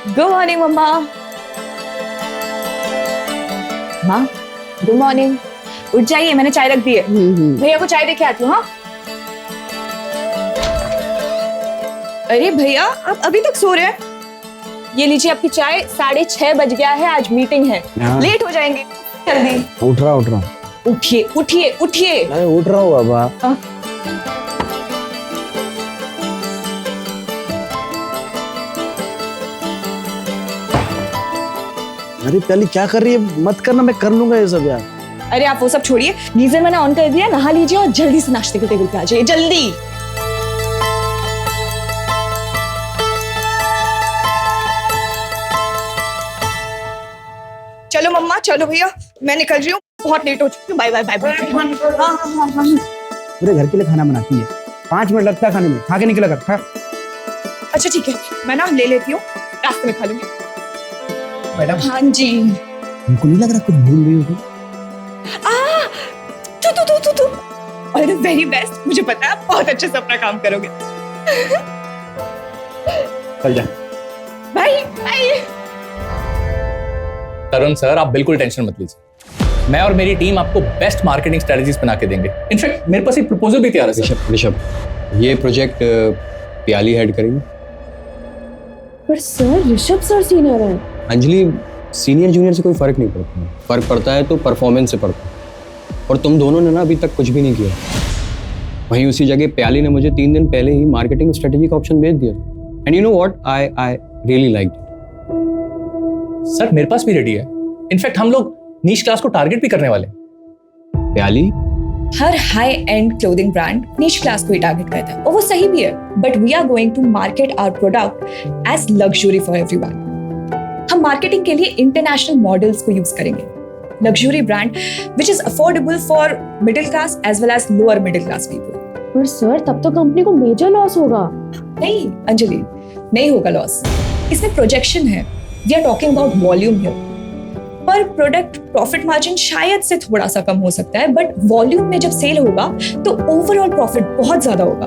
Good morning मम्मा। माँ good morning. उठ जाइए, मैंने चाय रख दी है। भैया को चाय देके आती हूँ। हाँ अरे भैया आप अभी तक सो रहे हैं? ये लीजिए आपकी चाय। 6:30 बज गया है, आज मीटिंग है। लेट हो जाएंगे। जल्दी उठ रहा हूँ। उठिए उठिए उठिए। मैं उठ रहा हूँ बाबा। अरे प्याली क्या कर रही है? मत करना, मैं कर लूंगा ये सब यार। अरे आप वो सब छोड़िए, गीजर मैंने ऑन कर दिया, नहा लीजिए और जल्दी से नाश्ते के टेबल पे आ जाइए, जल्दी। चलो मम्मा, चलो भैया, मैं निकल रही हूँ, बहुत लेट हो चुकी हूँ। Bye bye bye bye. पूरे घर के लिए खाना बनाती है, 5 मिनट लगता है खाने में, खा के निकला कर। खा। अच्छा ठीक है, मैं ना ले लेती हूँ, रास्ते में खा लूंगी। मैडम। हाँ जी। तुमको नहीं लग रहा कुछ भूल गई होगी? तू और द वेरी बेस्ट, मुझे पता है आप बहुत अच्छे से अपना काम करोगे। चल जा। Bye bye. तरुण सर, आप बिल्कुल टेंशन मत लीजिए, मैं और मेरी टीम आपको बेस्ट मार्केटिंग स्ट्रेटजीज बना के देंगे। इनफैक्ट मेरे पास एक प्रपोजल भी तैयार है सर। ऋषभ, ये प्रोजेक्ट प्याली हेड करेंगे। पर सर ऋषभ सर सीनियर है। अंजलि, सीनियर जूनियर से कोई फर्क नहीं पड़ता, फर्क पड़ता है तो परफॉर्मेंस से पड़ता है। और तुम दोनों ने ना अभी तक कुछ भी नहीं किया। वहीं उसी जगह प्याली ने मुझे 3 दिन पहले ही मार्केटिंग स्ट्रेटेजी का ऑप्शन भेज दिया। And you know what, I really like it. Sir मेरे पास भी रेडी है। इनफैक्ट हम लोग नीश क्लास को टारगेट भी करने वाले। प्याली, हर high end clothing brand niche class को ही टारगेट करता है और वो सही भी है, but we are going to market our product as luxury for everyone. हम मार्केटिंग के लिए इंटरनेशनल मॉडल्स को यूज करेंगे। Luxury brand which is affordable for middle class as well as lower middle class people. पर sir तब तो company को major loss होगा। नहीं अंजलि, नहीं होगा लॉस। इसमें प्रोजेक्शन है, we are talking about volume here. पर प्रोडक्ट प्रॉफिट मार्जिन शायद से थोड़ा सा कम हो सकता है, बट वॉल्यूम में जब सेल होगा तो ओवरऑल प्रॉफिट बहुत ज्यादा होगा।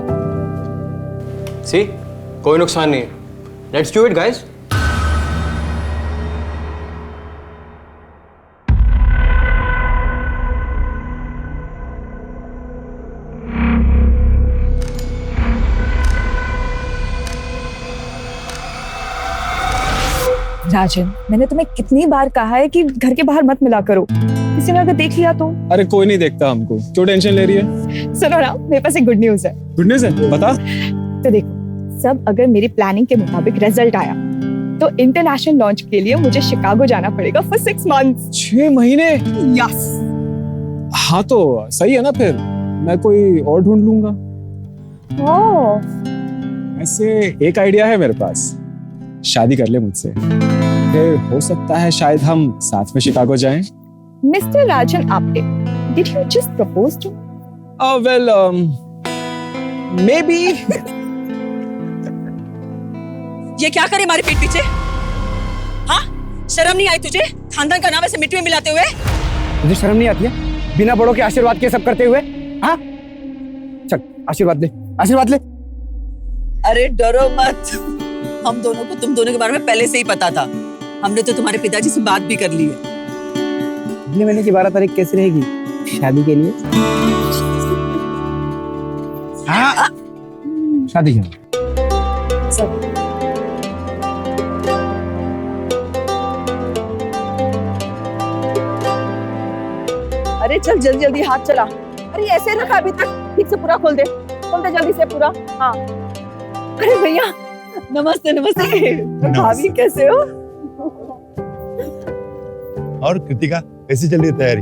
सी, कोई नुकसान नहीं है। Let's do it guys. Rajan, मैंने तुम्हें कितनी बार कहा है कि घर के बाहर मत मिला करो, किसी ने अगर देख लिया तो। अरे कोई नहीं देखता हमको, क्यों टेंशन ले रही है? सुनो ना, मेरे पास एक गुड न्यूज है। गुड न्यूज़ है, बता। तो देखो, सब अगर मेरी प्लानिंग के मुताबिक रिजल्ट आया तो इंटरनेशनल लॉन्च के लिए मुझे शिकागो जाना पड़ेगा फॉर 6 मंथ्स। 6 महीने? यस। हाँ तो सही है ना, फिर मैं कोई और ढूंढ लूंगा। ऐसे एक आइडिया है मेरे पास, शादी कर ले मुझसे, फिर हो सकता है शायद हम साथ में शिकागो जाएं। Mister Rajan Apte, did you just propose to? Well, maybe. ये क्या करे हमारे पीठ पीछे? हाँ, शर्म नहीं आई तुझे? खानदान का नाम ऐसे मिट्टी में मिलाते हुए। तुझे शर्म नहीं आती है? बिना बड़ों के आशीर्वाद के सब करते हुए। हाँ चल, आशीर्वाद ले, आशीर्वाद ले। अरे डरो मत, हम दोनों को तुम दोनों के बारे में पहले से ही पता था। हमने तो तुम्हारे पिताजी से बात भी कर ली है। अगले महीने की 12 तारीख कैसी रहेगी शादी के लिए? हाँ, शादी के अरे चल जल्दी जल्दी हाथ चला। अरे ऐसे रखा अभी तक, ठीक से पूरा खोल दे जल्दी से पूरा। हाँ। अरे भैया नमस्ते। नमस्ते भाभी, कैसे हो? और कृतिका कैसी चल रही है तैयारी?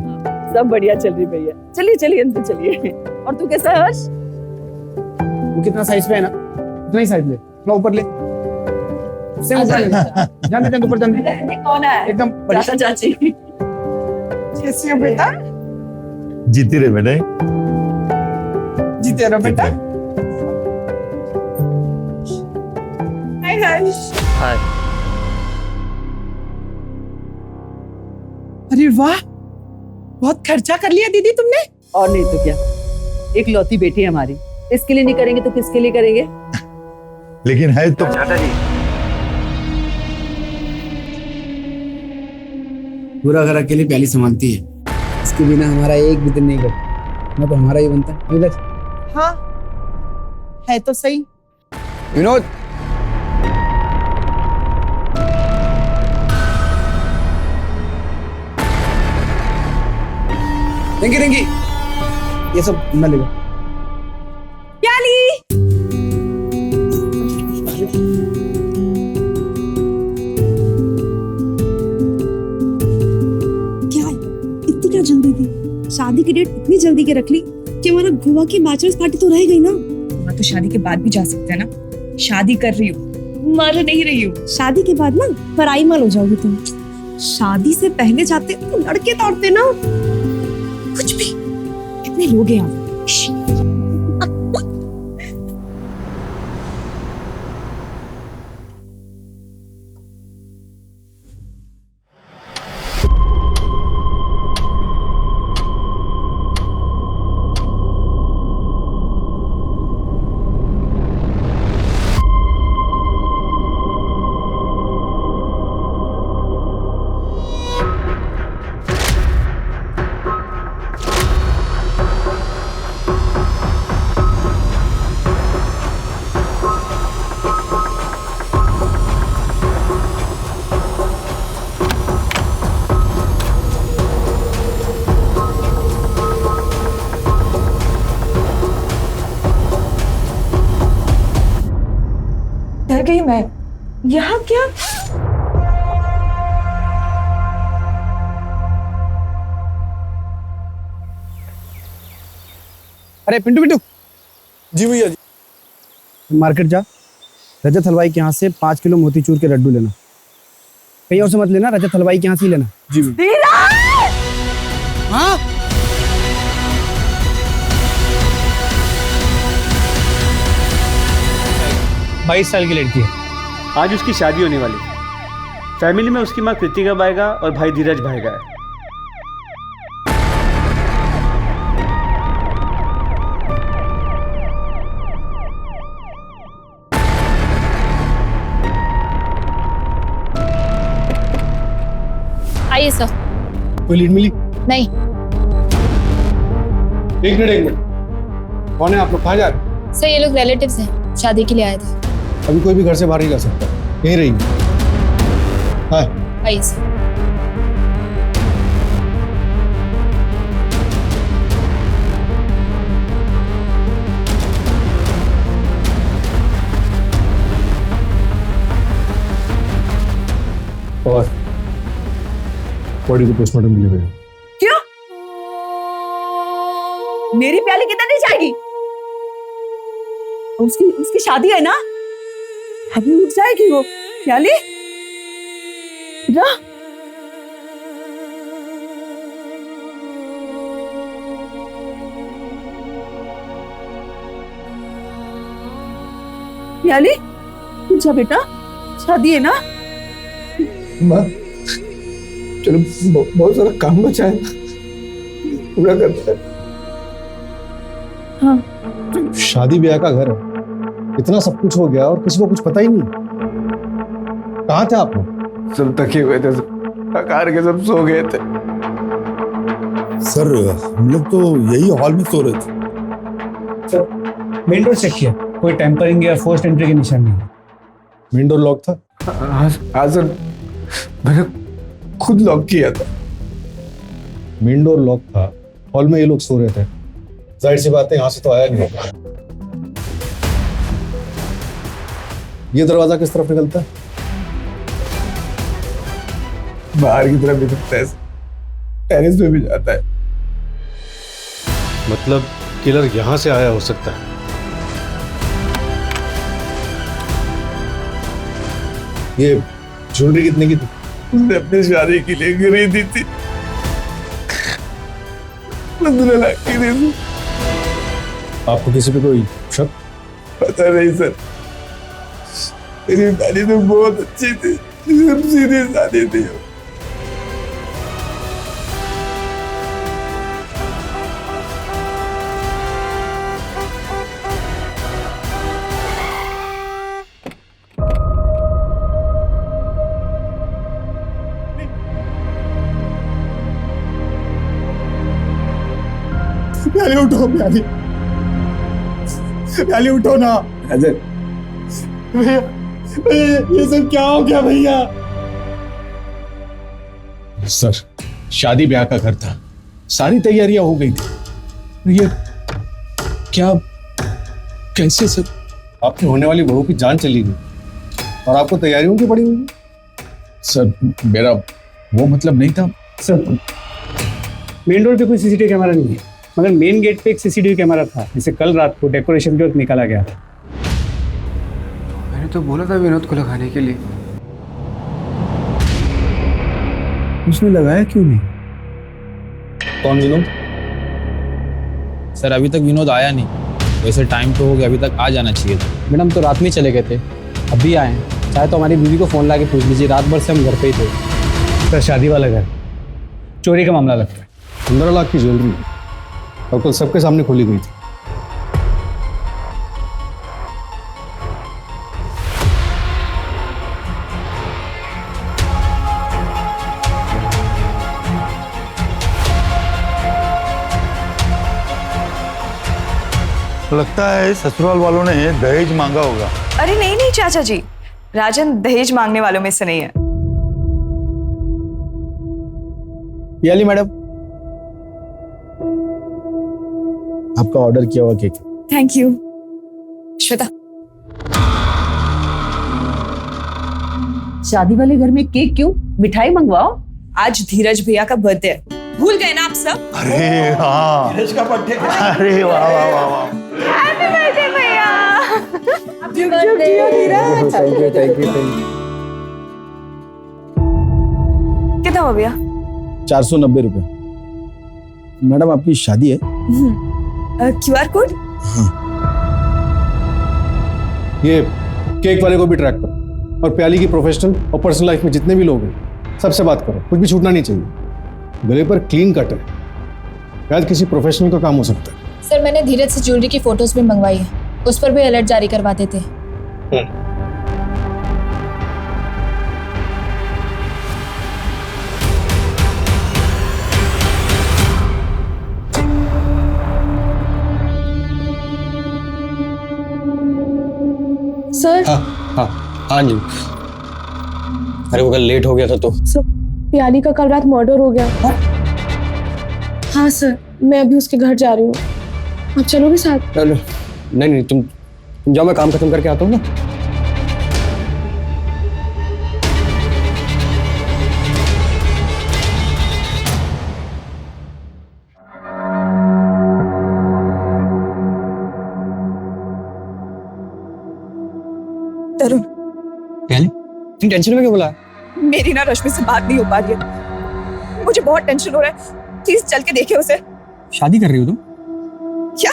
सब बढ़िया चल रही भैया। चलिए अंदर चलिए। और तू कैसा है हर्ष? वो कितना साइज पे है ना, उतना ही साइज ले, थोड़ा ऊपर ले। से ऊपर ले। जान दे ऊपर, जान दे। कौन है? एकदम चाचा चाची। कैसी हो बेटा? जीती रहे बेटे। जीते रहो बेटा। हाय हाय। अरे वाह, बहुत खर्चा कर लिया दीदी तुमने। और नहीं तो क्या, एक लौती बेटी है हमारी, इसके लिए नहीं करेंगे तो किसके लिए करेंगे? लेकिन है तो। चाचा जी, पूरा घर अकेले प्याली संभालती है, इसके बिना हमारा एक भी दिन नहीं कटता। ना तो हमारा ही बनता है। नीरज, हाँ है तो सही। विनोद, रिंकी रिंकी, ये सब मैं लेगा। प्याली क्या है? इतनी क्या जल्दी थी? शादी की डेट इतनी जल्दी के रख ली कि हमारा गोवा की बैचलर्स पार्टी तो रह गई ना। मैं तो शादी के बाद भी जा सकते हैं ना। शादी कर रही हूँ, मर नहीं रही हूँ। शादी के बाद ना पराई माल हो जाओगी तुम। शादी से पहले जाते तो लड़के तोड़ते ना। कुछ भी, कितने लोग हैं यहाँ। डर गई मैं। यहाँ क्या? अरे पिंटू पिंटू। जी भैया जी। मार्केट जा, रजत हलवाई के यहाँ से 5 किलो मोतीचूर के लड्डू लेना। कहीं और से मत लेना, रजत हलवाई के यहाँ से ही लेना। जी भैया। हाँ 22 साल की लड़की है। आज उसकी शादी होने वाली है। फैमिली में उसकी माँ कृतिका बाएगा और भाई धीरज भाएगा है। आइए सर। कोई लीड मिली? नहीं। एक मिनट। कौन है आप लोग? कहाँ जा रहे? सर ये लोग रिलेटिव्स हैं, शादी के लिए आए थे। अभी कोई भी घर से बाहर नहीं जा सकता, यहीं रहेंगे। हाँ आइए सर। और बॉडी को पोस्टमार्टम के लिए भेजो। क्यों? मेरी प्याली किधर नहीं जाएगी? उसकी शादी है ना, अभी उठ जाएगी वो प्याली। जा। प्याली उठ जा बेटा, शादी है ना। माँ चलो, बहुत सारा काम बचा है, पूरा करते हैं। हाँ शादी ब्याह का घर है, इतना सब कुछ हो गया और किसी को कुछ पता ही नहीं। कहाँ थे आप लोग? सब थके हुए थे, थकार के सब सो गए थे। सर हम लोग तो यही हॉल में सो रहे थे। मेन डोर चेक किया, कोई टेम्परिंग या फोर्स्ड एंट्री के निशान नहीं। मेन डोर लॉक था? हाँ सर, मैंने खुद लॉक किया था। मेन डोर लॉक था, हॉल में ये लोग सो रहे थे, जाहिर सी बात है यहाँ से तो आया नहीं होगा। ये दरवाजा किस तरफ निकलता है? बाहर की तरफ निकलता है, टेरेस पे भी जाता है। मतलब किलर यहाँ से आया हो सकता है। ये ज्वेलरी कितने की थी? उसने अपनी शादी के लिए खरीदी थी, 15 लाख की थी। आपको किसी पे कोई शक? पता नहीं सर, मेरी शादी तो बहुत अच्छी थी, सब सीधी शादी थी। उठो प्याली, प्याली उठो ना। रजत, भैया ये सब क्या हो गया भैया? सर शादी ब्याह का घर था, सारी तैयारियां हो गई थी। ये क्या, कैसे सर? आपकी होने वाली बहू की जान चली गई और आपको तैयारियों की पड़ी हुई। सर मेरा वो मतलब नहीं था सर। मेन रोड पे कोई सीसीटीवी कैमरा नहीं है, मगर मेन गेट पे एक सीसीटीवी कैमरा था, जिसे कल रात को डेकोरेशन के वक्त निकाला गया था। मैंने तो बोला था विनोद को लगाने के लिए, उसने लगाया क्यों नहीं? कौन विनोद? सर अभी तक विनोद आया नहीं, वैसे टाइम तो हो गया, अभी तक आ जाना चाहिए था। मैडम तो रात में चले गए थे, अभी आए हैं। चाहे तो हमारी बीवी को फोन ला के पूछ लीजिए, रात भर से हम घर पे ही थे। सर शादी वाला घर, चोरी का मामला लगता है। 15 लाख की ज्वेलरी और कल सबके सामने खोली गई थी। लगता है ससुराल वालों ने दहेज मांगा होगा। अरे नहीं नहीं चाचा जी, राजन दहेज मांगने वालों में से नहीं है। याली मैडम, आपका ऑर्डर किया हुआ केक। Thank you. श्वेता, शादी वाले घर में केक क्यों? मिठाई मंगवाओ। आज धीरज भैया का बर्थडे है, भूल गए ना आप सब? अरे हाँ, धीरज का बर्थडे। अरे वाह वाह वाह वाह, हैप्पी बर्थडे भैया। Thank you thank you. कितना हो गया? 490 रुपए। मैडम आपकी शादी है? QR code? ये केक वाले को भी ट्रैक करो और प्याली की प्रोफेशनल और पर्सनल लाइफ में जितने भी लोग हैं सबसे बात करो, कुछ भी छूटना नहीं चाहिए। गले पर क्लीन कट है, शायद किसी प्रोफेशनल का काम हो सकता है। सर मैंने धीरज से ज्वेलरी की फोटोज भी मंगवाई है, उस पर भी अलर्ट जारी करवाते थे। सर हाँ हाँ जी। अरे वो कल लेट हो गया था तो सर प्याली का कल रात मर्डर हो गया। हाँ सर, मैं अभी उसके घर जा रही हूँ, आप चलोगे साथ? नहीं नहीं, तुम जाओ, मैं काम खत्म करके आता हूँ ना। तरुण, तुम टेंशन में क्यों बोला? मेरी ना रश्मि से बात नहीं हो पा रही है, मुझे बहुत टेंशन हो रहा है। प्लीज चल के देखिए उसे। शादी कर रही हो तुम? क्या?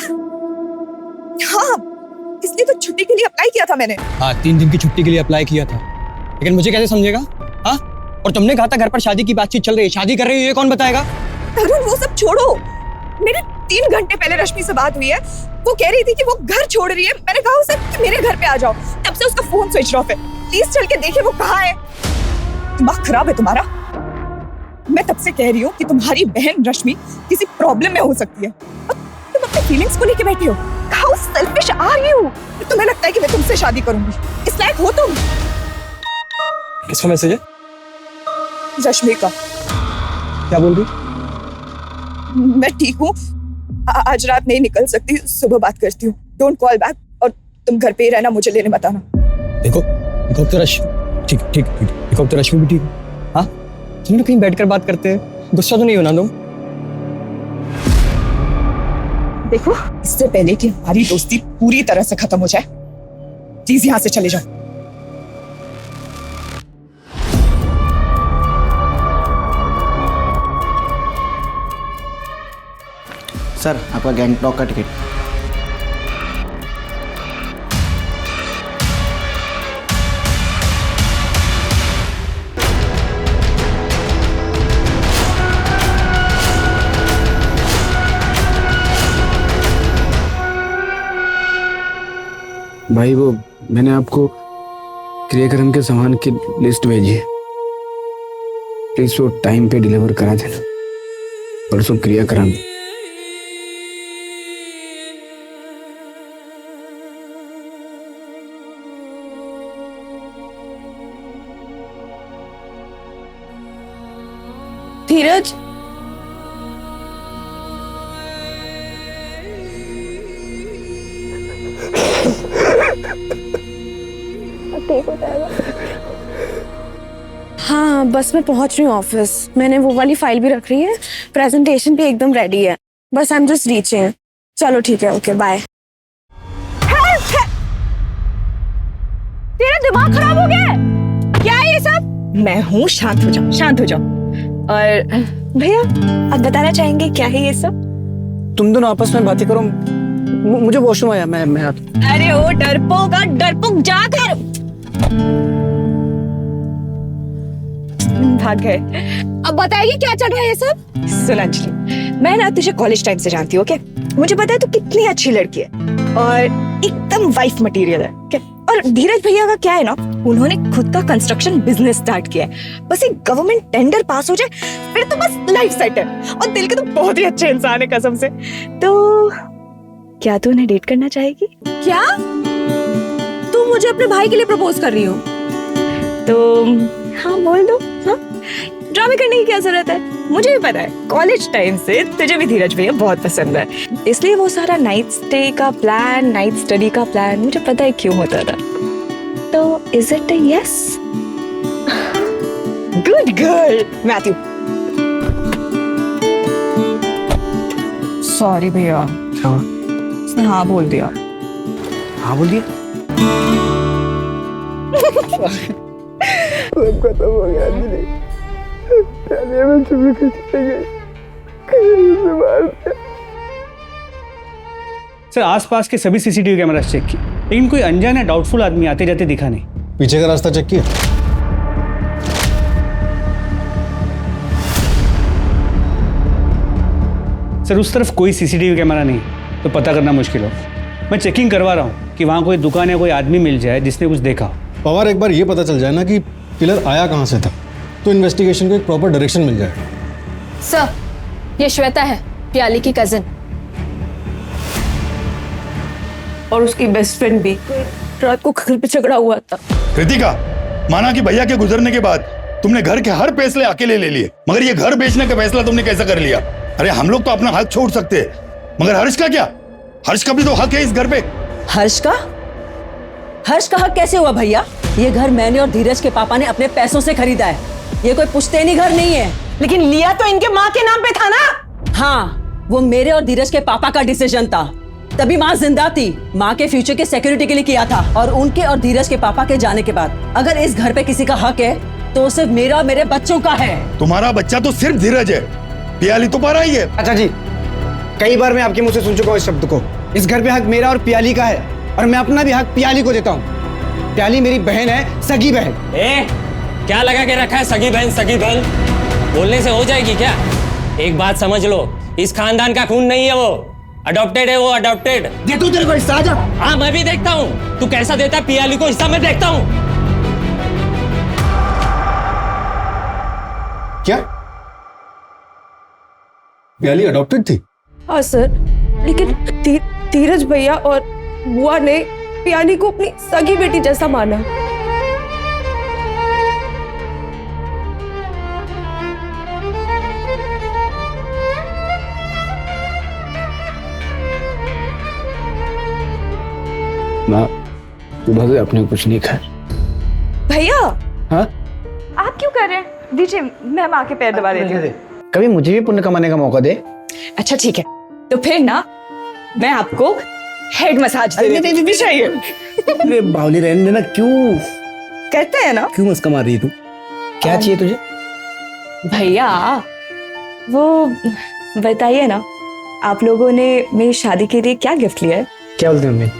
हाँ, इसलिए तो छुट्टी के लिए अप्लाई किया था मैंने। हाँ, 3 दिन की छुट्टी के लिए अप्लाई किया था, लेकिन मुझे कैसे समझेगा? हाँ, और तुमने कहा था घर पर शादी की बातचीत चल रही है, शादी कर रही है, ये कौन बताएगा? तरुण वो सब छोड़ो, मेरे 3 घंटे पहले रश्मि से बात हुई है, वो कह रही थी कि वो घर छोड़ रही है। मैंने कहा उसे कि मेरे घर पे आ जाओ, तब से उसका फोन स्विच ऑफ है। प्लीज चल के देखिए वो कहाँ है। दिमाग खराब है तुम्हारा? मैं तब से कह रही हूँ कि तुम्हारी बहन रश्मि किसी प्रॉब्लम में हो सकती है, और तुम अपने फीलिंग्स को लेके बैठे हो। How selfish are you? तुम्हें लगता है कि मैं तुमसे शादी करूंगी? इस लायक हो तुम? किसका मैसेज है? रश्मि का। क्या बोल रही? मैं ठीक हूँ, आज रात नहीं निकल सकती, सुबह बात करती हूँ। डोंट कॉल बैक, और तुम घर पे ही रहना, मुझे लेने मत आना। देखो तो रश्मि ठीक ठीक ठीक, देखो तो रश्मि भी ठीक है। हाँ, तुम लोग कहीं बैठकर बात करते हैं, गुस्सा तो नहीं होना तुम? देखो, इससे पहले कि हमारी दोस्ती पूरी तरह से खत्म हो जाए, प्लीज यहाँ से चले जाओ। सर आपका गैंगटॉक का टिकट। भाई वो मैंने आपको क्रियाक्रम के सामान की लिस्ट भेजी है, प्लीज वो टाइम पे डिलीवर करा देना। परसों क्रियाक्रम। धीरज, हाँ बस मैं पहुंच रही हूँ ऑफिस। मैंने वो वाली फाइल भी रख रही है, प्रेजेंटेशन भी एकदम रेडी है, बस आई एम जस्ट रीचिंग। चलो ठीक है, ओके बाय। तेरा दिमाग खराब हो गया है क्या है ये सब? मैं हूँ, शांत हो जाओ, शांत हो जाओ। और भैया आप बताना चाहेंगे क्या है ये सब? तुम दोनों आपस में बातें करो, मुझे वॉशरूम आया, मैं आता हूं। अरे ओ डरपोक जाकर भाग गए। अब बताइए क्या चल रहा है ये सब? सुन अंजलि, मैं ना तुझे कॉलेज टाइम से जानती हूँ, ओके? मुझे पता है तू कितनी अच्छी लड़की है और एकदम वाइफ मटेरियल है, ओके? और धीरज भैया का क्या है ना, उन्होंने खुद का कंस्ट्रक्शन बिजनेस स्टार्ट किया है। बस एक गवर्नमेंट टेंडर पास हो जाए फिर तो बस लाइफ सेट है। और दिल के तो बहुत ही अच्छे इंसान है कसम से। तो क्या तू उन्हें डेट करना चाहेगी? क्या तू मुझे अपने भाई के लिए प्रपोज कर रही हो? तो हाँ बोल दो। हाँ, ड्रामे करने की क्या जरूरत है? मुझे भी पता है कॉलेज टाइम से तुझे भी धीरज भैया बहुत पसंद है, इसलिए वो सारा नाइट स्टे का प्लान, नाइट स्टडी का प्लान मुझे पता है क्यों होता था। तो is it a yes? Good girl Matthew. Sorry भैया, उसने हाँ बोल दिया। हाँ बोल दिया? खत्म हो गया अंजलि। सर आसपास के सभी सीसीटीवी कैमरा चेक किए, लेकिन कोई अनजान या डाउटफुल आदमी आते जाते दिखा नहीं। पीछे का रास्ता चेक किया? सर उस तरफ कोई सीसीटीवी कैमरा नहीं, तो पता करना मुश्किल हो। मैं चेकिंग करवा रहा हूँ कि वहाँ कोई दुकान या कोई आदमी मिल जाए जिसने कुछ देखा हो। पवार, एक बार ये पता चल जाए ना कि किलर आया कहाँ से था, तो इन्वेस्टिगेशन को एक प्रॉपर डायरेक्शन मिल जाएगा। सर ये श्वेता है, प्याली की कजिन और उसकी बेस्ट फ्रेंड भी। रात को घर पे झगड़ा हुआ था। कृतिका, माना कि भैया के गुजरने के बाद तुमने घर के हर फैसले अकेले ले लिए, मगर ये घर बेचने का फैसला तुमने कैसे कर लिया? अरे हम लोग तो अपना हक छोड़ सकते हैं, मगर हर्ष का क्या? हर्ष का भी तो हक है इस घर पे। हर्ष का हक कैसे हुआ भैया? ये घर मैंने और धीरज के पापा ने अपने पैसों से खरीदा है, ये कोई पुश्तैनी घर नहीं है। लेकिन लिया तो इनके माँ के नाम पे था ना? हाँ, वो मेरे और धीरज के पापा का डिसीजन था, तभी माँ जिंदा थी। माँ के फ्यूचर के सिक्योरिटी के लिए किया था। और उनके और धीरज के पापा के जाने के बाद अगर इस घर पे किसी का हक है तो सिर्फ मेरा और मेरे बच्चों का है। तुम्हारा बच्चा तो सिर्फ धीरज है, पियाली तो पारा ही है। अच्छा जी, कई बार मैं आपके मुंह से सुन चुका हूँ इस शब्द को। इस घर पे हक मेरा और पियाली का है, और मैं अपना भी हक पियाली को देता हूँ। प्याली मेरी बहन है, सगी बहन। क्या लगा के रखा है सगी बहन? बोलने से हो जाएगी क्या? एक बात समझ लो, इस खानदान का खून नहीं है वो, अडॉप्टेड है वो, अडॉप्टेड। दे तू तेरे को हिस्सा, आजा। हाँ मैं भी देखता हूँ, तू कैसा देता है पियाली को हिस्सा, मैं देखता हूँ। क्या पियाली अडॉप्टेड थी? हाँ सर, लेकिन धीरज भैया और बुआ ने पियाली को अपनी सगी बेटी जैसा माना। माँ, सुबह से आपने कुछ नहीं खाया। भैया, हाँ? आप क्यों कर रहे हैं? दीजिए, मैं माँ के पैर दबा देती हूँ। कभी मुझे भी पुण्य कमाने का मौका दे। अच्छा ठीक है, तो फिर ना मैं आपको हेड मसाज दे देती हूँ। चाहिए? अरे बावली रहने देना, क्यों करते हैं ना? क्यों मस्का मार रही है तू? क्या चाहिए तुझे? भैया वो बताइए ना, आप लोगों ने मेरी शादी के लिए क्या गिफ्ट लिया है? क्या बोलते हैं मम्मी?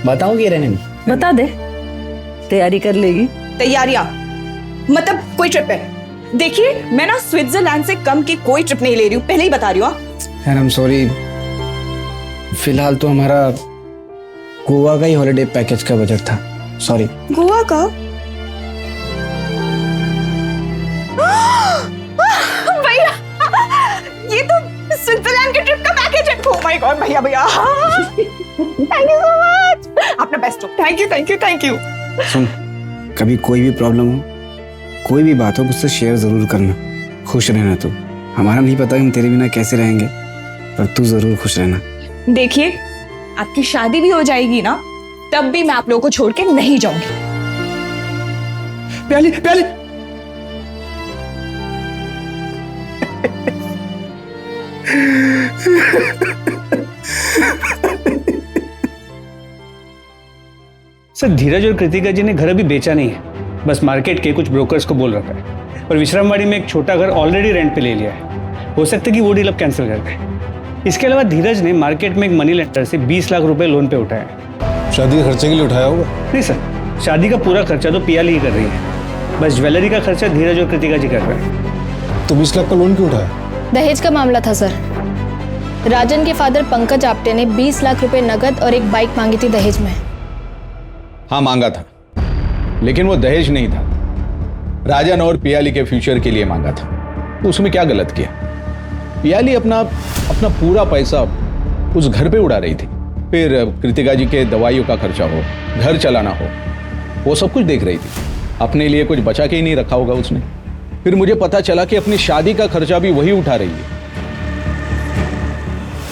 बताओगे रहने में? बता दे, तैयारी कर लेगी। तैयारियां मतलब कोई ट्रिप है? देखिए, मैं ना स्विट्जरलैंड से कम की कोई ट्रिप नहीं ले रही हूँ, पहले ही बता रही हूँ। यार आई एम सॉरी, फिलहाल तो हमारा गोवा का ही हॉलिडे पैकेज का बजट था। सॉरी। गोवा का? भैया, ये तो स्विट्जरलैंड के ट्रिप का पैकेज है। ओह माय गॉड भैया, थैंक यू सो मच। अपना बेस्ट हो। Thank you. सुन, कभी कोई भी प्रॉब्लम हो, कोई भी बात हो, मुझसे शेयर जरूर करना। खुश रहना तू। हमारा नहीं पता हम तेरे बिना कैसे रहेंगे, पर तू जरूर खुश रहना। देखिए, आपकी शादी भी हो जाएगी ना, तब भी मैं आप लोगों को छोड़ के नहीं जाऊंगी। प्याली प्याली सर, धीरज और कृतिका जी ने घर अभी बेचा नहीं है, बस मार्केट के कुछ ब्रोकर्स को बोल रखा है। और विश्रामवाड़ी में एक छोटा घर ऑलरेडी रेंट पे ले लिया है। हो सकता है कि वो डील अब कैंसिल कर दे। इसके अलावा धीरज ने मार्केट में एक मनी लेंडर से 20 लाख रुपए लोन पे उठाए हैं। शादी के खर्चे के लिए उठाया होगा? नहीं सर, शादी का पूरा खर्चा तो पियाली ही कर रही है, बस ज्वेलरी का खर्चा धीरज और कृतिका जी कर रहे हैं। तो 20 लाख का लोन क्यों उठाया? दहेज का मामला था सर। राजन के फादर पंकज आप्टे ने 20 लाख रुपए नगद और एक बाइक मांगी थी दहेज में। हाँ मांगा था, लेकिन वो दहेज नहीं था, राजन और पियाली के फ्यूचर के लिए मांगा था। तो उसमें क्या गलत किया? पियाली अपना पूरा पैसा उस घर पे उड़ा रही थी, फिर कृतिका जी के दवाइयों का खर्चा हो, घर चलाना हो, वो सब कुछ देख रही थी। अपने लिए कुछ बचा के ही नहीं रखा होगा उसने। फिर मुझे पता चला कि अपनी शादी का खर्चा भी वही उठा रही है।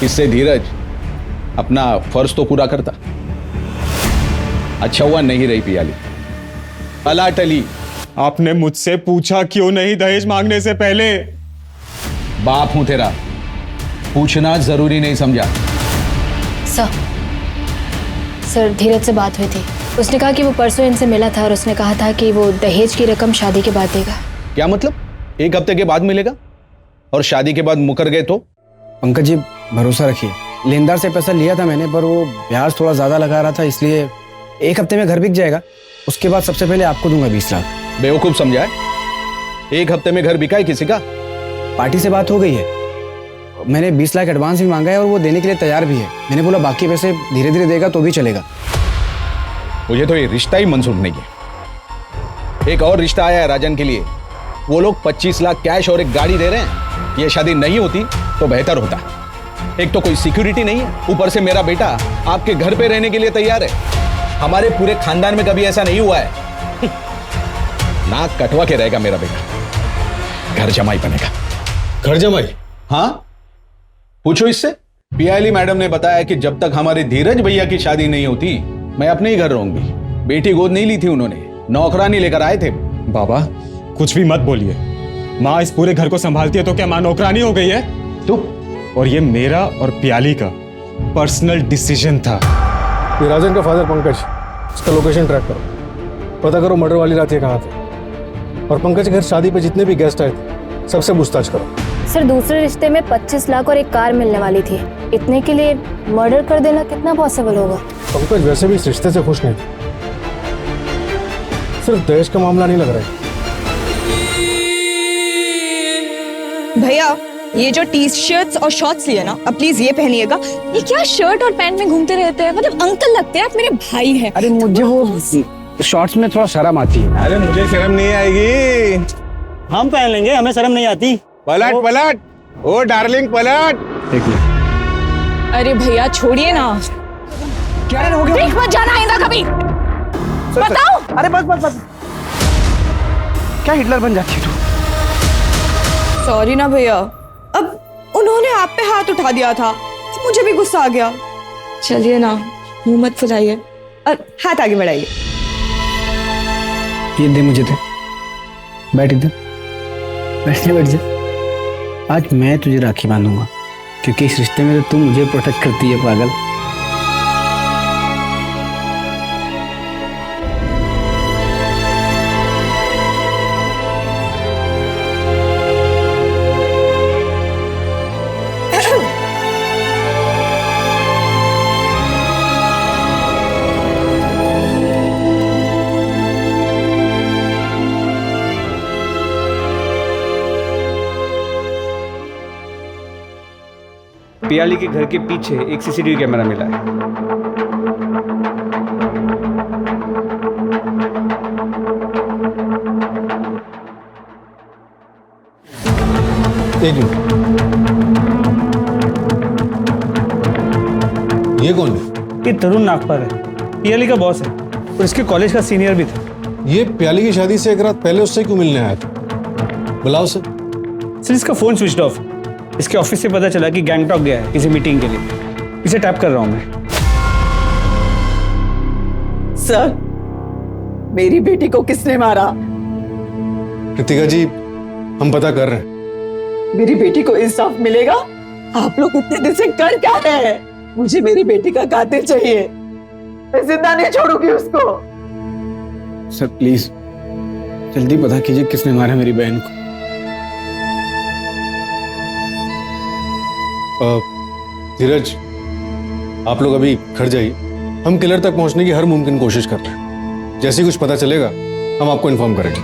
इससे धीरज अपना फर्ज तो पूरा करता। अच्छा हुआ नहीं रही पियाली, अला टली। आपने मुझसे पूछा क्यों नहीं दहेज मांगने से पहले? बाप हूं तेरा, पूछना जरूरी नहीं समझा? सर, धीरज से बात हुई थी। उसने कहा कि वो परसों इनसे मिला था और उसने कहा था कि वो दहेज की रकम शादी के बाद देगा। क्या मतलब? 1 हफ्ते के बाद मिलेगा और शादी के बाद मुकर गए तो? पंकज जी भरोसा रखिए, लेनदार से पैसा लिया था मैंने, पर वो ब्याज थोड़ा ज्यादा लगा रहा था, इसलिए 1 हफ्ते में घर बिक जाएगा। उसके बाद सबसे पहले आपको दूंगा 20 लाख। बेवकूफ समझा है? 1 हफ्ते में घर बिका है किसी का? पार्टी से बात हो गई है, मैंने 20 लाख एडवांस भी मांगा है और वो देने के लिए तैयार भी है। मैंने बोला बाकी पैसे धीरे धीरे देगा तो भी चलेगा। मुझे तो ये रिश्ता ही मंजूर नहीं है। एक और रिश्ता आया है राजन के लिए, वो लोग 25 लाख कैश और एक गाड़ी दे रहे हैं। ये शादी नहीं होती तो बेहतर होता। एक तो कोई सिक्योरिटी नहीं है, ऊपर से मेरा बेटा आपके घर पे रहने के लिए तैयार है। हमारे पूरे खानदान में कभी ऐसा नहीं हुआ है। नाक कटवा के रहेगा मेरा बेटा, घर जमाई बनेगा। घर जमाई? हाँ, पूछो इससे। पियाली मैडम ने बताया कि जब तक हमारे धीरज भैया की शादी नहीं होती मैं अपने ही घर रहूंगी। बेटी गोद नहीं ली थी उन्होंने, नौकरानी लेकर आए थे। बाबा कुछ भी मत बोलिए। माँ इस पूरे घर को संभालती है तो क्या माँ नौकरानी हो गई है? तो और ये मेरा और पियाली का पर्सनल डिसीजन था। ये राजन का फादर पंकज, इसका लोकेशन ट्रैक करो, पता करो मर्डर वाली रात ये कहाँ थे, और पंकज के घर शादी पे जितने भी गेस्ट आए थे सबसे पूछताछ करो। सर, दूसरे रिश्ते में 25 लाख और एक कार मिलने वाली थी। इतने के लिए मर्डर कर देना कितना पॉसिबल होगा? पंकज वैसे भी इस रिश्ते से खुश नहीं थे, सिर्फ दहेज का मामला नहीं लग रहा है। भैया, ये जो टी शर्ट्स और शॉर्ट्स लिए ना, अब प्लीज ये पहनिएगा। ये क्या शर्ट और पैंट में घूमते रहते हैं? मतलब अंकल लगते हैं, आप मेरे भाई हैं। अरे मुझे वो शॉर्ट्स में थोड़ा शर्म आती है। अरे मुझे शर्म नहीं आएगी। हम पहन लेंगे, हमें शर्म नहीं आती। पलट पलट, ओ डार्लिंग पलट। अरे भैया छोड़िए ना। क्या हो गया? देख मत जाना आइंदा कभी। बताओ। अरे बस क्या हिटलर बन जाती है तू? सॉरी ना भैया, अब उन्होंने आप पे हाथ उठा दिया था, मुझे भी गुस्सा आ गया। चलिए ना, मुंह मत फुलाइए और हाथ आगे बढ़ाइए। ये दे मुझे, दे। बैठ इधर, बैठ जा। आज मैं तुझे राखी बांधूंगा, क्योंकि इस रिश्ते में तो तू मुझे प्रोटेक्ट करती है पागल। पियाली के घर के पीछे एक सीसीटीवी कैमरा मिला है। एक मिनट, ये कौन है? ये तरुण नागपाल है, पियाली का बॉस है और इसके कॉलेज का सीनियर भी था। ये प्याली की शादी से एक रात पहले उससे क्यों मिलने आया था? बुलाओ उसे। सर इसका फोन स्विच ऑफ। इसके ऑफिस से पता चला कि गैंगटॉक गया है किसी मीटिंग के लिए। इसे टैप कर रहा हूं मैं। सर, मेरी बेटी को किसने मारा? कृतिका जी, हम पता कर रहे हैं। मेरी बेटी को इंसाफ मिलेगा? आप लोग इतने दिन से कर क्या रहे हैं? मुझे मेरी बेटी का कातिल चाहिए। मैं जिंदा नहीं छोड़ूंगी उसको। सर प्लीज जल्दी पता कीजिए किसने मारा मेरी बहन को। धीरज, आप लोग अभी घर जाइए। हम किलर तक पहुंचने की हर मुमकिन कोशिश कर रहे हैं। जैसे ही कुछ पता चलेगा हम आपको इन्फॉर्म करेंगे।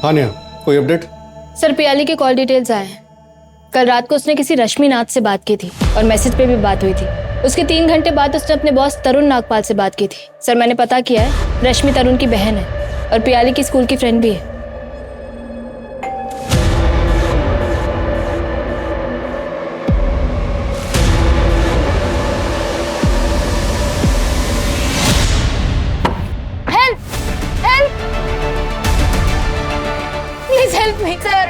हाँ नेहा, कोई अपडेट? सर पियाली के कॉल डिटेल्स आए हैं। कल रात को उसने किसी रश्मि नाथ से बात की थी और मैसेज पे भी बात हुई थी। उसके 3 घंटे बाद उसने अपने बॉस तरुण नागपाल से बात की थी। सर मैंने पता किया है, रश्मि तरुण की बहन है और पियाली की स्कूल की फ्रेंड भी है। सर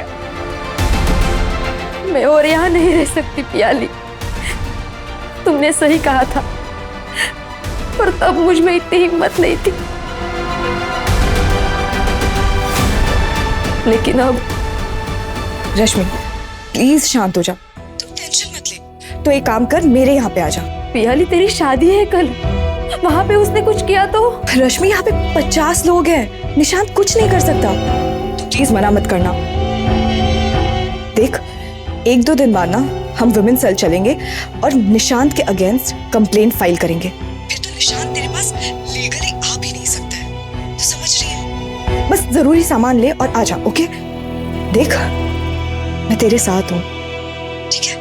मैं और यहाँ नहीं रह सकती पियाली। तुमने सही कहा था, पर तब मुझ में इतनी हिम्मत नहीं थी। लेकिन अब रश्मि प्लीज शांत हो जा, तुम टेंशन मत ले। तो एक काम कर, मेरे यहाँ पे आ जा। पियाली तेरी शादी है कल, वहां पे उसने कुछ किया तो? रश्मि यहाँ पे 50 लोग हैं, निशांत कुछ नहीं कर सकता। तो प्लीज मना मत करना। देख 1-2 दिन बाद ना हम वुमेन सेल चलेंगे और निशांत के अगेंस्ट कंप्लेंट फाइल करेंगे। फिर तो निशांत तेरे पास लीगली आ भी नहीं सकता है, तो समझ रही है? बस जरूरी सामान ले और आ जा, ओके? देख मैं तेरे साथ हूँ, ठीक है?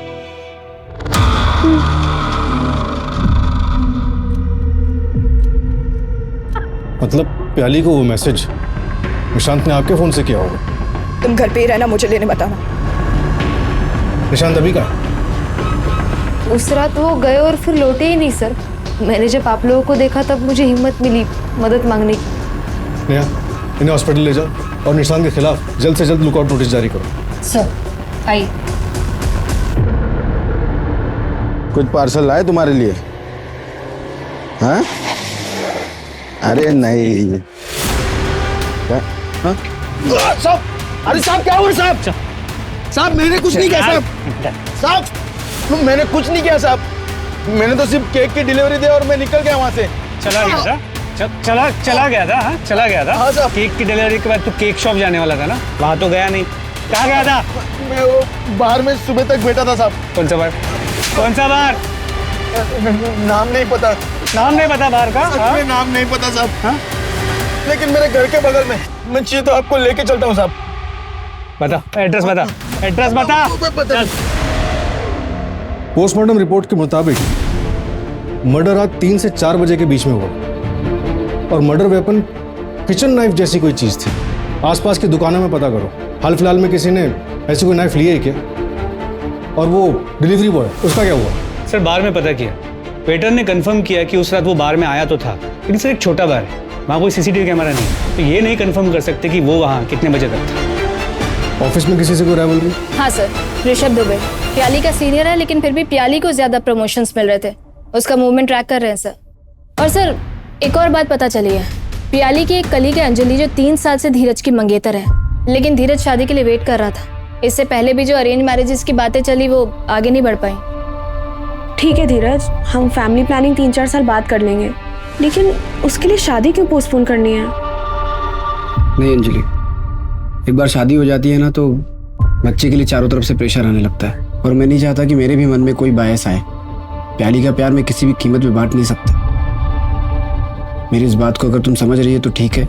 मतलब प्याली को वो मैसेज निशांत ने आपके फोन से किया होगा? तुम घर पे ही रहना, मुझे लेने बताना। निशांत अभी कहाँ? उस रात वो गए और फिर लौटे ही नहीं सर। मैंने जब आप लोगों को देखा तब मुझे हिम्मत मिली मदद मांगने की। नेहा, इन्हें हॉस्पिटल ले जाओ और निशांत के खिलाफ जल्द से जल्द लुकआउट नोटिस जारी करो। सर आइए। कुछ पार्सल लाए तुम्हारे लिए? हाँ? अरे नहीं। क्या? हाँ? साहब, अरे साहब क्या हुआ साहब? साहब मैंने कुछ नहीं किया साहब। साहब मैंने कुछ नहीं किया साहब। मैंने तो सिर्फ केक की डिलीवरी दी और मैं निकल गया वहां से। चला गया था? चला गया था? हाँ चला गया था। हाँ साहब। केक की डिलीवरी के बाद तू केक शॉप जाने वाला था ना, वहां तो गया नहीं। कहाँ गया था? मैं वो बाहर में सुबह तक बैठा था साहब। कौन सा बार? कौन सा बार? नाम नहीं पता। नाम नहीं पता बार का? सच में नाम नहीं पता साहब। हाँ? लेकिन मेरे घर के बगल में, मैं चाहिए तो आपको लेके चलता हूँ साहब। बता एड्रेस, बता एड्रेस, बता। पोस्टमार्टम रिपोर्ट के मुताबिक मर्डर रात 3 से 4 बजे के बीच में हुआ और मर्डर वेपन किचन नाइफ जैसी कोई चीज थी। आसपास की दुकानों में पता करो, हाल फिलहाल में किसी ने ऐसी कोई नाइफ ली है क्या? और वो डिलीवरी बॉय, उसका क्या हुआ? सर बार में पता किया, वेटर ने कंफर्म किया कि उस रात वो बार में आया तो था, लेकिन सर एक छोटा बार है, वहाँ कोई सीसीटीवी कैमरा नहीं, तो ये नहीं कंफर्म कर सकते कि वो वहाँ कितने बजे तक था। ऑफिस में किसी से कोई राइवलरी? हाँ सर, ऋषभ दुबे पियाली का सीनियर है, लेकिन फिर भी पियाली को ज्यादा प्रमोशंस मिल रहे थे। उसका मूवमेंट ट्रैक कर रहे हैं सर। और सर एक और बात पता चली है, पियाली की एक कलीग है अंजलि, जो 3 साल से धीरज की मंगेतर है, लेकिन धीरज शादी के लिए वेट कर रहा था। इससे पहले भी जो अरेंज मैरिजेस की बातें चली वो आगे नहीं बढ़ पाई। ठीक है धीरज, हम फैमिली प्लानिंग 3-4 साल बाद कर लेंगे, लेकिन उसके लिए शादी क्यों पोस्टपोन करनी है? नहीं अंजलि, एक बार शादी हो जाती है ना तो बच्चे के लिए चारों तरफ से प्रेशर आने लगता है, और मैं नहीं चाहता कि मेरे भी मन में कोई बायस आए। प्याली का प्यार मैं किसी भी कीमत पे बांट नहीं सकता। मेरी इस बात को अगर तुम समझ रही है तो ठीक है,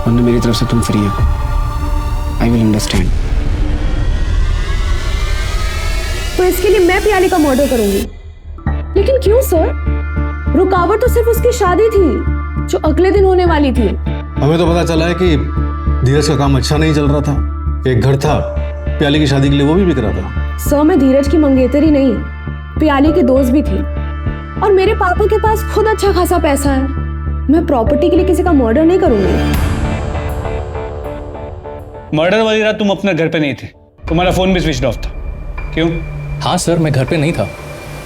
वरना मेरी तरफ से तुम फ्री हो। I will understand. तो इसके लिए मैं प्याली का मर्डर करूंगी? लेकिन क्यों सर? रुकावट तो सिर्फ उसकी शादी थी जो अगले दिन होने वाली थी। हमें तो पता चला है कि धीरज का काम अच्छा नहीं चल रहा था। एक घर था प्याली की शादी के लिए, वो भी बिक रहा था। सर मैं धीरज की मंगेतर ही नहीं, प्याली की दोस्त भी थी, और मेरे पापा के पास खुद अच्छा खासा पैसा है। मैं प्रॉपर्टी के लिए किसी का मर्डर नहीं करूंगी। मर्डर वाली रात तुम अपने घर पे नहीं थे, तुम्हारा फोन भी स्विच ऑफ था। क्यों? हाँ सर, मैं घर पे नहीं था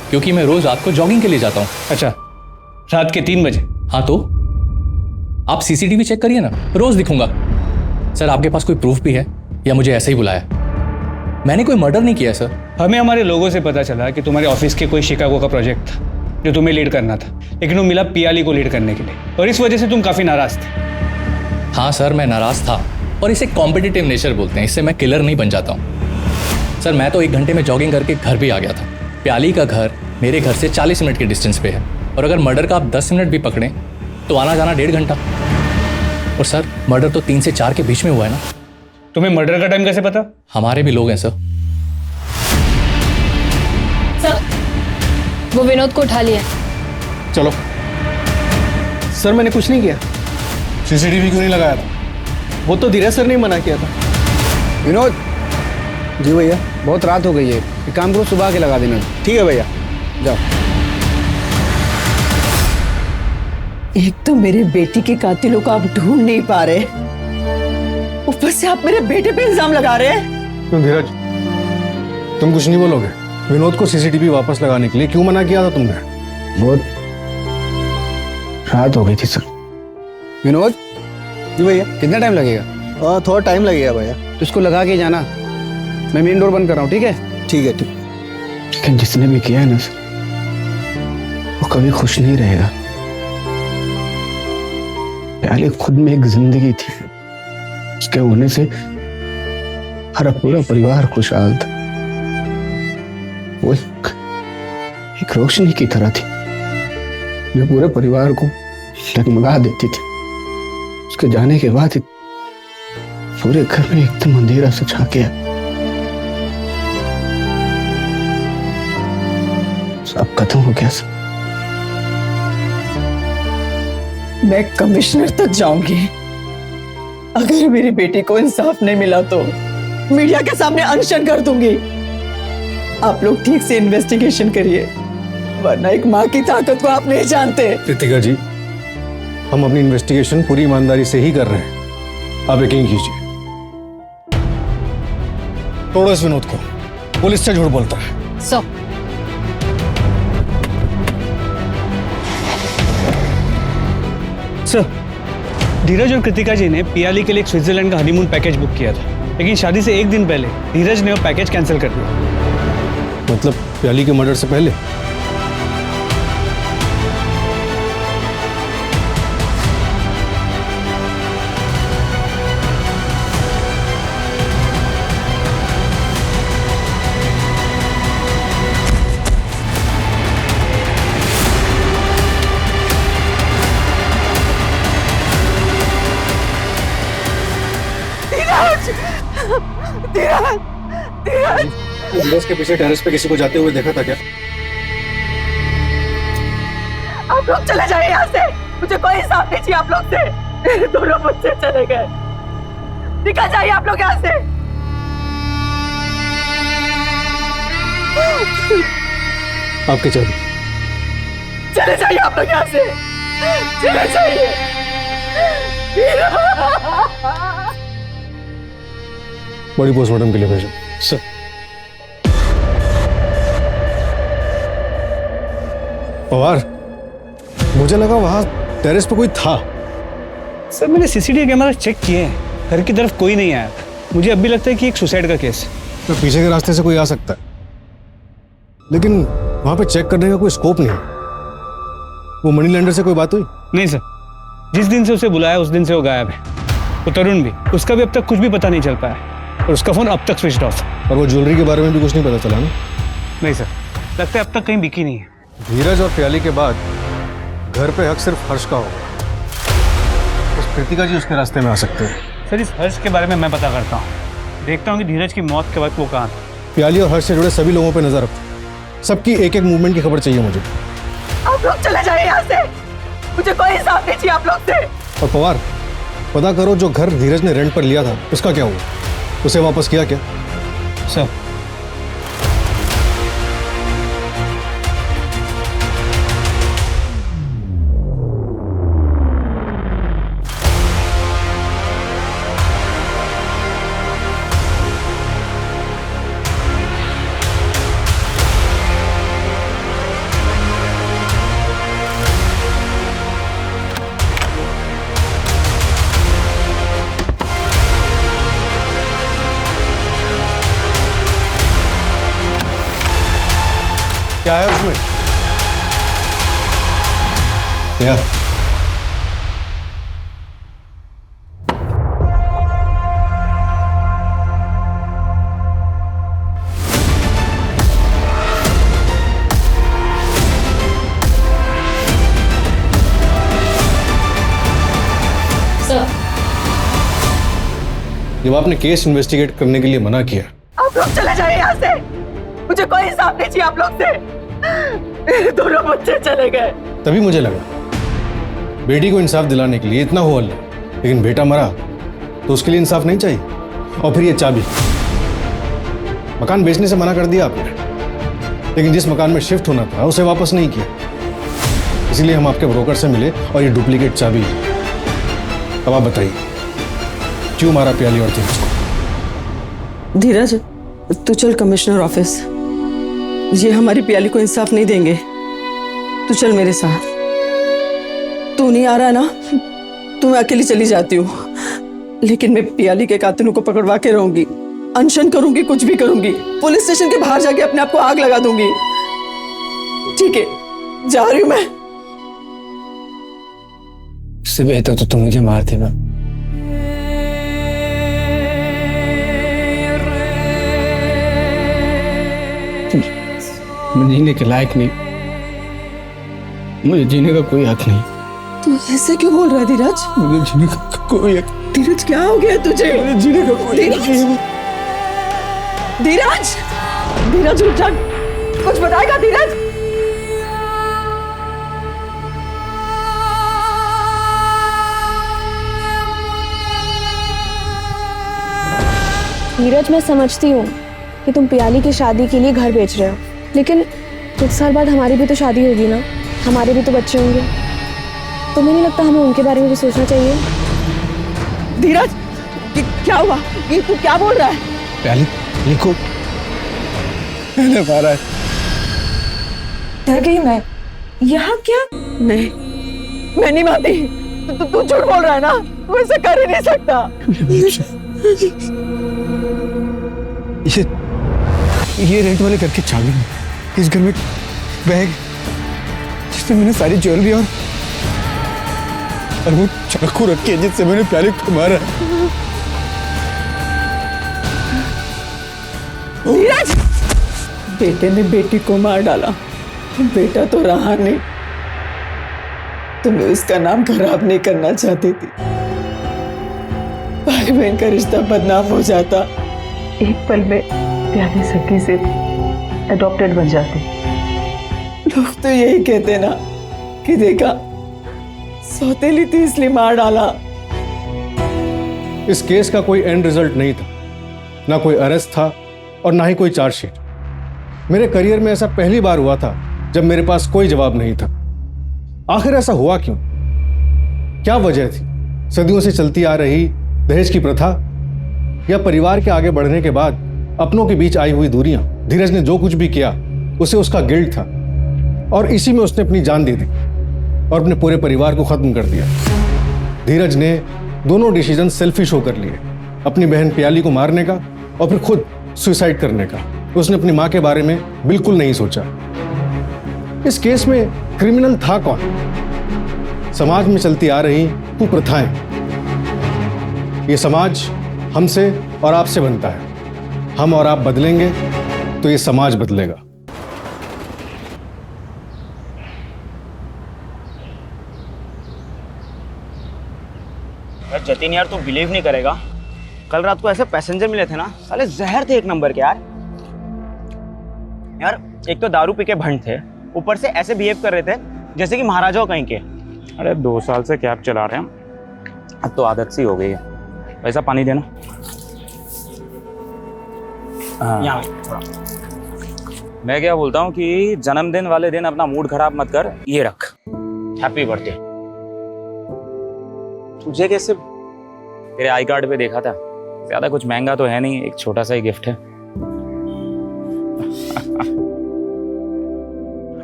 क्योंकि मैं रोज रात को जॉगिंग के लिए जाता हूँ। अच्छा, रात के 3 बजे? हाँ तो आप सीसीटीवी चेक करिए ना, रोज दिखूंगा। सर आपके पास कोई प्रूफ भी है या मुझे ऐसे ही बुलाया? मैंने कोई मर्डर नहीं किया सर। हमें हमारे लोगों से पता चला कि तुम्हारे ऑफिस के कोई शिकागो का प्रोजेक्ट था जो तुम्हें लीड करना था, लेकिन वो मिला पियाली को लीड करने के लिए, और इस वजह से तुम काफी नाराज थे। हाँ सर, मैं नाराज था, और इसे कॉम्पिटिटिव नेचर बोलते हैं। इससे मैं किलर नहीं बन जाता हूँ। सर मैं तो 1 घंटे में जॉगिंग करके घर भी आ गया था। प्याली का घर मेरे घर से 40 मिनट के डिस्टेंस पे है, और अगर मर्डर का आप 10 मिनट भी पकड़ें तो आना जाना 1.5 घंटा। और सर मर्डर तो 3 से 4 के बीच में हुआ है ना। तुम्हें मर्डर का टाइम कैसे पता? हमारे भी लोग हैं सर। सर वो विनोद को उठा लिया। चलो। सर मैंने कुछ नहीं किया। सीसीटीवी क्यों नहीं लगाया था? वो तो धीरज सर ने मना किया था। विनोद। जी भैया, बहुत रात हो गई है, एक काम करो सुबह के लगा देना। ठीक है भैया, जाओ। एक तो मेरे बेटी के कातिलों को आप ढूंढ नहीं पा रहे, ऊपर से आप मेरे बेटे पे इल्जाम लगा रहे हैं। क्यों धीरज, तुम कुछ नहीं बोलोगे? विनोद को सीसीटीवी वापस लगाने के लिए क्यों मना किया था तुमने? बहुत रात हो गई थी सर। विनोद। जी भैया। कितना टाइम लगेगा? थोड़ा टाइम लगेगा भैया। तो इसको लगा के जाना, मैं मेन डोर बंद कर रहा हूँ। ठीक है? ठीक है। लेकिन जिसने भी किया है ना सर, वो कभी खुश नहीं रहेगा। प्याली खुद में एक जिंदगी थी, उसके होने से हमारा पूरा परिवार खुशहाल था। वो एक रोशनी की तरह थी जो पूरे परिवार को डगमगा देती थी। उसके जाने के बाद पूरे घर में एकदम अंधेरा सा छा गया। सब खत्म हो गया सर। मैं कमिश्नर तक जाऊंगी, अगर मेरी बेटी को इंसाफ नहीं मिला तो मीडिया के सामने अनशन कर दूंगी। आप लोग ठीक से इन्वेस्टिगेशन करिए, वरना एक माँ की ताकत को आप नहीं जानते। रितिका जी, हम अपनी इन्वेस्टिगेशन पूरी ईमानदारी से ही कर रहे हैं, आप यकीन कीजिए। तोड़ो इस विनोद को, पुलिस से झूठ बोलता है। सर, धीरज और कृतिका जी ने पियाली के लिए एक स्विट्जरलैंड का हनीमून पैकेज बुक किया था, लेकिन शादी से 1 दिन पहले धीरज ने वो पैकेज कैंसिल कर दिया। मतलब प्याली के मर्डर से पहले? धीरज के पीछे टेरेस पे किसी को जाते हुए देखा था क्या? आप लोग चले जाइए यहाँ से, मुझे कोई हिसाब नहीं चाहिए आप लोग से। मेरे दोनों बच्चे चले गए, निकल जाइए आप लोग यहाँ से। आपके चाबी। चले जाइए आप लोग यहाँ से, चले जाइए। बॉडी पोस्टमार्टम के लिए भेजो सर। पवार, मुझे लगा वहां टेरेस पे कोई था। सर मैंने सीसीटीवी कैमरा चेक किए हैं, घर की तरफ कोई नहीं आया था। मुझे अब भी लगता है कि एक सुसाइड का केस है। तो पीछे के रास्ते से कोई आ सकता है, लेकिन वहां पे चेक करने का कोई स्कोप नहीं है। वो मनी लैंडर से कोई बात हुई? नहीं सर, जिस दिन से उसे बुलाया उस दिन से वो गायब है। वो तरुण भी, उसका भी अब तक कुछ भी पता नहीं चल पाया, और उसका फोन अब तक स्विच ऑफ है। और वो ज्वेलरी के बारे में भी कुछ नहीं पता चला ना? नहीं सर, लगता है अब तक कहीं बिकी नहीं है। धीरज और प्याली के बाद घर पे हक सिर्फ हर्ष का होगा। उस कृतिका जी उसके रास्ते में आ सकते हैं। सर इस हर्ष के बारे में मैं पता करता हूँ, देखता हूँ कि धीरज की मौत के वक्त वो कहाँ था। प्याली और हर्ष से जुड़े सभी लोगों पे नजर रखो, सबकी एक एक मूवमेंट की खबर चाहिए मुझे। आप लोग चले जाइए यहाँ से, मुझे कोई हिसाब नहीं चाहिए आप लोग से। और पवार, पता करो जो घर धीरज ने रेंट पर लिया था उसका क्या हुआ? उसे वापस किया क्या? सर क्या है उसमें? क्या? जब आपने केस इन्वेस्टिगेट करने के लिए मना किया, आप लोग चले जाइए यहाँ से। मुझे कोई हिसाब नहीं चाहिए आप लोग से। मेरे दोनों बच्चे चले गए। तभी मुझे लगा बेटी को इंसाफ दिलाने के लिए इतना हो हल्ला, लेकिन बेटा मरा तो उसके लिए इंसाफ नहीं चाहिए। और फिर ये चाबी, मकान बेचने से मना कर दिया आपने, लेकिन जिस मकान में शिफ्ट होना था उसे वापस नहीं किया। इसीलिए हम आपके ब्रोकर से मिले और ये डुप्लीकेट चाबी। अब आप बताइए क्यों मारा प्याली और धीरज को? धीरज, तू चल कमिश्नर ऑफिस। ये हमारी प्याली को इंसाफ नहीं देंगे। तू चल मेरे साथ। तू नहीं आ रहा ना, तो मैं अकेली चली जाती हूँ, लेकिन मैं प्याली के कातिलों को पकड़वा के रहूंगी। अनशन करूंगी, कुछ भी करूंगी। पुलिस स्टेशन के बाहर जाके अपने आप को आग लगा दूंगी। ठीक है, जा रही हूं मैं। इससे बेहतर तो तुम मुझे मारते ना। मैं जीने के लायक नहीं, मुझे जीने का कोई हक नहीं। तू ऐसे क्यों बोल रहा है धीरज? मुझे जीने का कोई हक। धीरज क्या हो गया तुझे? मुझे जीने का कोई हक नहीं। धीरज, धीरज उठ जा, कुछ बताएगा धीरज? धीरज, मैं समझती हूँ कि तुम प्याली की शादी के लिए घर बेच रहे हो, लेकिन कुछ साल बाद हमारी भी तो शादी होगी ना, हमारे भी तो बच्चे होंगे। तुम्हें नहीं लगता हमें उनके बारे में भी सोचना चाहिए? धीरज, क्या हुआ? ये तू क्या बोल रहा है? प्याली को मैंने मारा है। डर गई मैं। यहाँ क्या? नहीं, मैं नहीं मानती। तू झूठ बोल रहा है ना, तू ऐसा कर ही नहीं सकता। ये रेंट वाले घर की चाबी है। इस घर में बैग जिसमें मैंने सारी ज्वेलरी और वो चाकू रखी है जिससे मैंने प्याली को मारा। धीरज, बेटे ने बेटी को मार डाला, बेटा तो रहा नहीं। तुम्हें उसका नाम खराब नहीं करना चाहती थी। भाई बहन का रिश्ता बदनाम हो जाता, एक पल में प्याली सखी से अडॉप्टेड बन जाती। लोग तो यही कहते ना कि देखा, सौतेली थी इसलिए मार डाला। इस केस का कोई एंड रिजल्ट नहीं था, ना कोई अरेस्ट था और ना ही कोई चार्जशीट। मेरे करियर में ऐसा पहली बार हुआ था जब मेरे पास कोई जवाब नहीं था। आखिर ऐसा हुआ क्यों? क्या वजह थी? सदियों से चलती आ रही दहेज की प्रथा, या परिवार के आगे बढ़ने के बाद अपनों के बीच आई हुई दूरियां? धीरज ने जो कुछ भी किया उसे उसका गिल्ट था, और इसी में उसने अपनी जान दे दी और अपने पूरे परिवार को खत्म कर दिया। धीरज ने दोनों डिसीजन सेल्फिश होकर लिए, अपनी बहन प्याली को मारने का और फिर खुद सुसाइड करने का। उसने अपनी मां के बारे में बिल्कुल नहीं सोचा। इस केस में क्रिमिनल था कौन? समाज में चलती आ रही कुप्रथाएं। ये समाज हमसे और आपसे बनता है। हम और आप बदलेंगे तो ये समाज बदलेगा। यार जतिन, यार तू बिलीव नहीं करेगा, कल रात को ऐसे पैसेंजर मिले थे ना, साले जहर थे एक नंबर के। यार एक तो दारू पी के भंड थे, ऊपर से ऐसे बिहेव कर रहे थे जैसे कि महाराजाओं कहीं के। अरे 2 साल से कैब चला रहे हैं, अब तो आदत सी हो गई है। वैसा पानी देना। यहाँ थोड़ा। मैं क्या बोलता हूँ कि जन्मदिन वाले दिन अपना मूड खराब मत कर, ये रख। Happy birthday. तुझे कैसे? तेरे आई कार्ड पे देखा था। ज्यादा कुछ महंगा तो है नहीं, एक छोटा सा ही गिफ्ट है।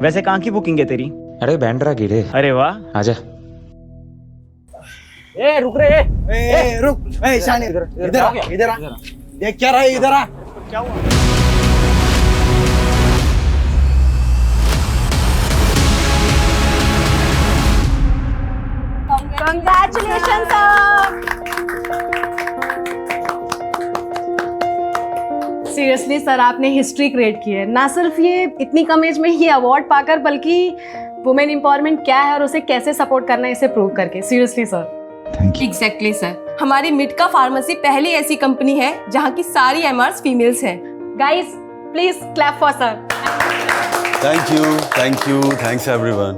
वैसे कहाँ की बुकिंग है तेरी? अरे बैंड्रा की रे। अरे वाह, आजा। ए रुक रे, ए रुक, ए शानी इधर आ, इधर आ। देख क्या रहा है, इधर आ। क्या हुआ? Congratulation sir. सीरियसली सर, आपने हिस्ट्री क्रिएट की है। ना सिर्फ ये इतनी कम एज में ये अवार्ड पाकर, बल्कि वुमेन एम्पावरमेंट क्या है और उसे कैसे सपोर्ट करना है इसे प्रूव करके। Seriously sir. एग्जैक्टली सर, हमारी मिटका फार्मेसी पहली ऐसी कंपनी है जहां की सारी एमआरस फीमेल्स हैं। Guys please clap for sir. Thank you, thanks everyone.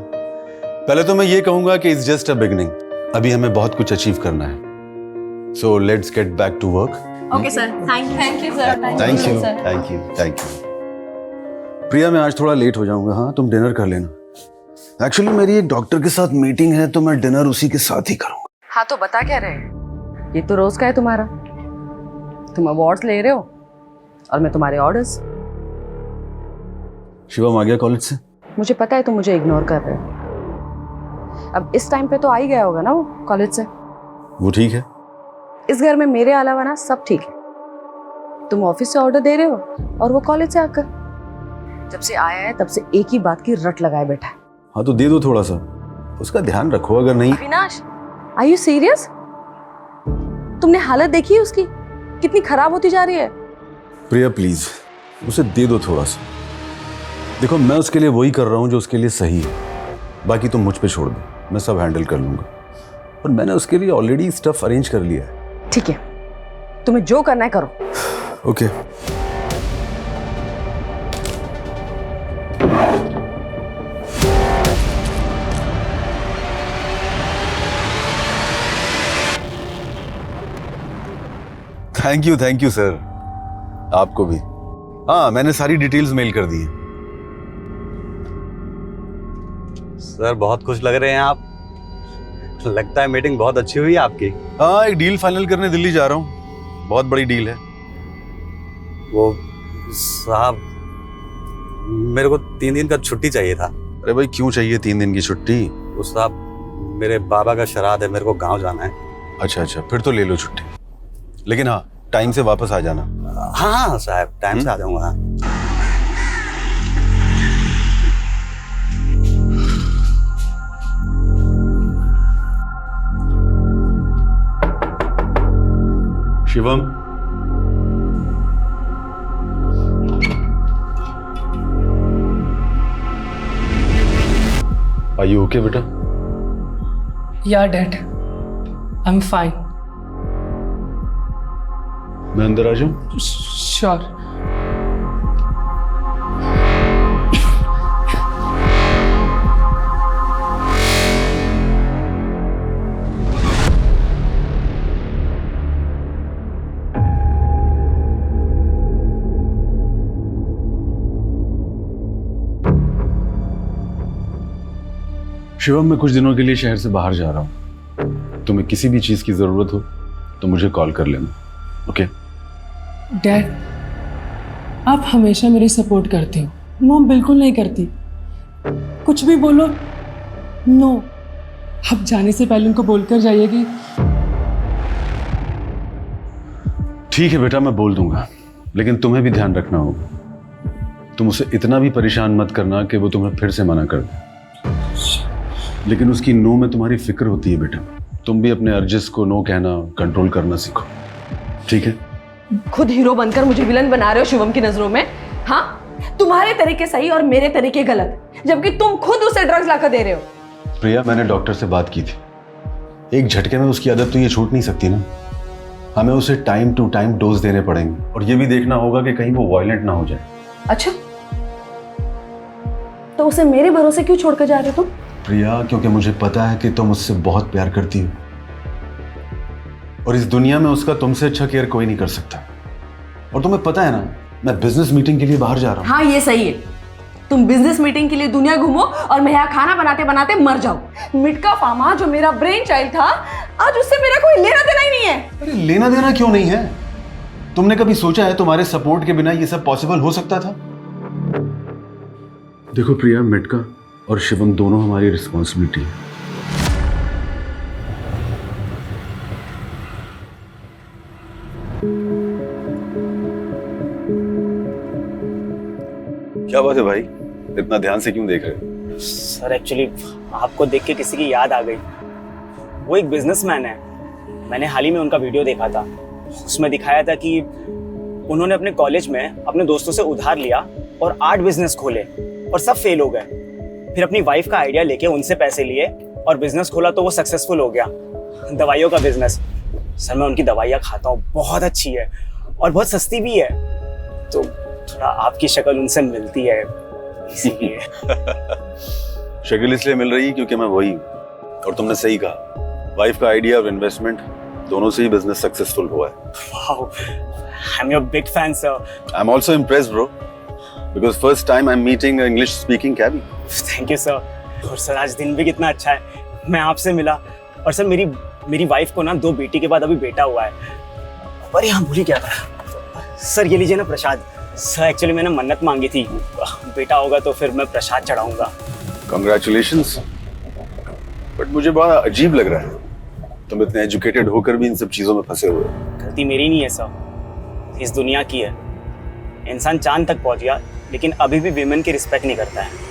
पहले तो मैं ये कहूंगा कि इट्स जस्ट अ बिगिनिंग। अभी हमें बहुत कुछ अचीव करना है। So let's get back to work. Okay sir, thank you sir. Thank you. Priya, मैं आज थोड़ा लेट हो जाऊंगा। हाँ, तुम डिनर कर लेना। एक्चुअली मेरी एक डॉक्टर के साथ मीटिंग है, तो मैं डिनर उसी के साथ ही करूंगा। हाँ तो बता क्या रहे, ये तो रोज का है तुम्हारा। तुम अवार्ड्स ले रहे हो और मैं तुम्हारे ऑर्डर्स। शिवम आ गया कॉलेज से? मुझे पता है तुम मुझे इग्नोर कर रहे हो। अब इस टाइम पे तो आ ही गया होगा ना वो कॉलेज से। वो ठीक है। इस घर में मेरे अलावा ना सब ठीक है। तुम ऑफिस से ऑर्डर दे रहे हो और वो कॉलेज से आकर। जब से आया है तब से एक ही बात की रट लगाए बैठा है। हाँ तो दे दो थोड़ा सा, उसका ध्यान रखो। अगर नहीं। Avinash, are you serious? तुमने हालत देखी है उसकी, कितनी खराब होती जा रही है। प्रिया प्लीज, उसे दे दो थोड़ा सा। देखो, मैं उसके लिए वही कर रहा हूँ जो उसके लिए सही है। बाकी तुम मुझ पे छोड़ दो, मैं सब हैंडल कर लूंगा। और मैंने उसके लिए ऑलरेडी स्टफ अरेंज कर लिया है। ठीक है, तुम्हें जो करना है करो। ओके। Thank you sir. आपको भी। हाँ, मैंने सारी डिटेल्स मेल कर दी है। सर बहुत खुश लग रहे हैं आप। लगता है मीटिंग बहुत अच्छी हुई आपकी। हाँ, एक डील फाइनल करने दिल्ली जा रहा हूँ। बहुत बड़ी डील है। वो साहब, मेरे को 3 दिन का छुट्टी चाहिए था। अरे भाई, क्यों चाहिए 3 दिन की छुट्टी? वो साहब, मेरे बाबा का श्राद्ध है, मेरे को गांव जाना है। अच्छा, फिर तो ले लो छुट्टी। लेकिन हाँ, टाइम से वापस आ जाना। हाँ साहब, टाइम से आ जाऊंगा। शिवम, आर यू ओके बेटा? या डैड, आई एम फाइन। मैं अंदर आ जाऊं? श्योर। शिवम, मैं कुछ दिनों के लिए शहर से बाहर जा रहा हूं। तुम्हें किसी भी चीज की जरूरत हो तो मुझे कॉल कर लेना। ओके? डैड, आप हमेशा मेरी सपोर्ट करते हो। मॉम बिल्कुल नहीं करती। कुछ भी बोलो, नो। आप जाने से पहले उनको बोलकर जाइए कि ठीक है बेटा, मैं बोल दूंगा। लेकिन तुम्हें भी ध्यान रखना होगा। तुम उसे इतना भी परेशान मत करना कि वो तुम्हें फिर से मना कर दे। लेकिन उसकी नो में तुम्हारी फिक्र होती है बेटा। तुम भी अपने अर्जिस को नो कहना, कंट्रोल करना सीखो। ठीक है? खुद हीरो बनकर मुझे विलन बना रहे हो शिवम की नजरों में। हाँ, तुम्हारे तरीके सही और मेरे तरीके गलत, जबकि तुम खुद उसे ड्रग्स लाकर दे रहे हो। प्रिया, मैंने डॉक्टर से बात की थी। एक झटके में उसकी आदत तो ये छूट नहीं सकती ना। हमें उसे टाइम टू टाइम डोज देने पड़ेंगे और ये भी देखना होगा कि कहीं वो वायलेंट ना हो जाए। अच्छा, तो उसे मेरे भरोसे क्यों छोड़कर जा रहे हो तुम? प्रिया, क्योंकि मुझे पता है कि तुम उससे बहुत प्यार करती हो और इस दुनिया में उसका तुमसे अच्छा केयर कोई नहीं कर सकता। और तुम्हें पता है ना, मैं बिजनेस मीटिंग के लिए बाहर जा रहा हूँ। हाँ, ये सही है। तुम बिजनेस मीटिंग के लिए दुनिया घूमो और मैं यहाँ खाना बनाते बनाते मर जाऊं। मिटका फार्मा जो मेरा ब्रेन चाइल्ड था, आज उससे मेरा कोई लेना देना ही नहीं है। अरे लेना देना क्यों नहीं है? तुमने कभी सोचा है तुम्हारे सपोर्ट के बिना ये सब पॉसिबल हो सकता था? देखो प्रिया, मिटका और शिवम दोनों हमारी रिस्पॉन्सिबिलिटी है। क्या बात है भाई, इतना ध्यान से क्यों देख रहे हो? सर एक्चुअली आपको देख के किसी की याद आ गई। वो एक बिजनेसमैन है। मैंने हाल ही में उनका वीडियो देखा था। उसमें दिखाया था कि उन्होंने अपने कॉलेज में अपने दोस्तों से उधार लिया और 8 बिजनेस खोले और सब फेल हो गए। फिर अपनी वाइफ का आइडिया लेके उनसे पैसे लिए और बिजनेस खोला तो वो सक्सेसफुल हो गया। दवाइयों का बिजनेस। सर मैं उनकी दवाइयाँ खाता हूँ, बहुत अच्छी है और बहुत सस्ती भी है। तो थोड़ा आपकी शक्ल उनसे मिलती है इसीलिए। शक्ल इसलिए मिल रही है क्योंकि मैं वही हूँ। और तुमने सही कहा, वाइफ का आइडिया और इन्वेस्टमेंट दोनों से ही बिजनेस सक्सेसफुल हुआ है। Wow, I'm your big fan, sir. I'm also impressed, bro. Because first time I'm meeting an English speaking cabbie. Thank you, sir. और सर आज दिन भी कितना अच्छा है, मैं आपसे मिला। और सर मेरी वाइफ को ना 2 बेटी के बाद अभी बेटा हुआ है। पर यहाँ भूल ही क्या था सर, ये लीजिए ना प्रसाद। सर एक्चुअली मैंने मन्नत मांगी थी, बेटा होगा तो फिर मैं प्रसाद चढ़ाऊंगा। Congratulations. बट मुझे बड़ा अजीब लग रहा है, तुम इतने एजुकेटेड होकर भी इन सब चीजों में फंसे हुए हो। गलती मेरी नहीं है सर, इस दुनिया की है। इंसान चांद तक पहुंच गया लेकिन अभी भी विमेन की रिस्पेक्ट नहीं करता है।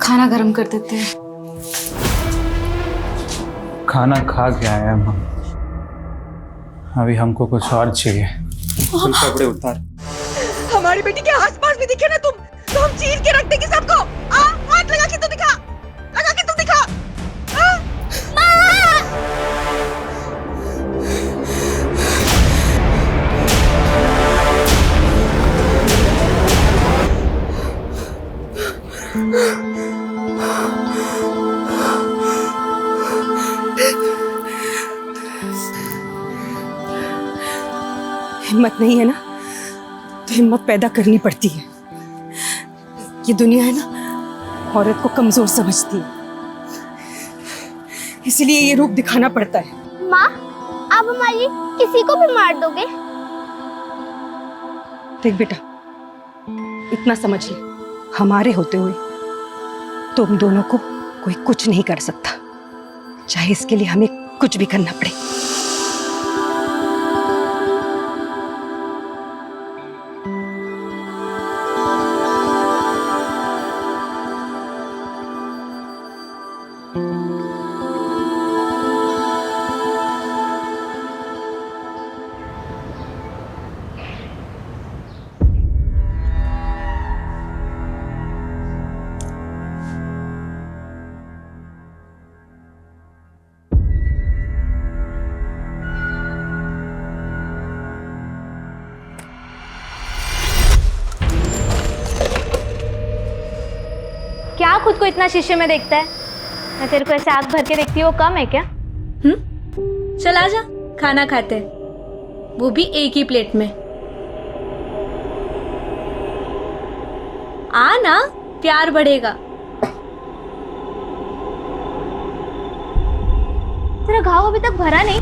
खाना गर्म कर देते हैं। खाना खा के आए हम, अभी हमको कुछ और चाहिए। तुम कपड़े उतार। हमारी बेटी के आसपास भी दिखे ना तुम, तो हम चीर के रख देंगे सबको। हाथ लगा के तो दिखा, लगा के तो दिखा। हिम्मत नहीं है ना तो हिम्मत पैदा करनी पड़ती है। ये दुनिया है ना, औरत को कमजोर समझती है, इसलिए ये रूप दिखाना पड़ता है। माँ, आप हमारी किसी को भी मार दोगे? देख बेटा, इतना समझ ले, हमारे होते हुए तुम दोनों को कोई कुछ नहीं कर सकता, चाहे इसके लिए हमें कुछ भी करना पड़े। क्या खुद को इतना शीशे में देखता है? मैं तेरे को ऐसे आग भर के देखती हूँ, कम है क्या? चल आजा, खाना खाते हैं, वो भी एक ही प्लेट में। आ ना, प्यार बढ़ेगा। तेरा घाव अभी तक भरा नहीं,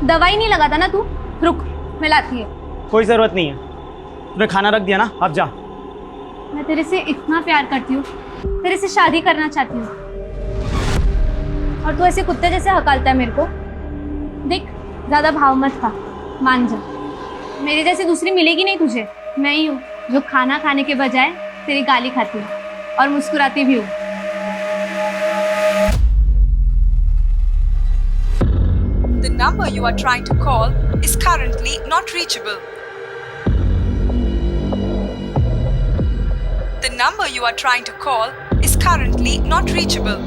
दवाई नहीं लगाता ना तू? रुक, मैं लाती है। कोई जरूरत नहीं है, तूने खाना रख दिया ना, अब जा। मैं तेरे से इतना प्यार करती हूँ, तेरे से शादी करना चाहती हूँ, और तू ऐसे कुत्ते जैसे हकालता है मेरे को। देख, ज्यादा भाव मत खा, मान जा। मेरी जैसी दूसरी मिलेगी नहीं तुझे। मैं ही हूँ जो खाना खाने के बजाय तेरी गाली खाती हूँ और मुस्कुराती भी हूँ। The number you are trying to call is currently not reachable. The number you are trying to call is currently not reachable.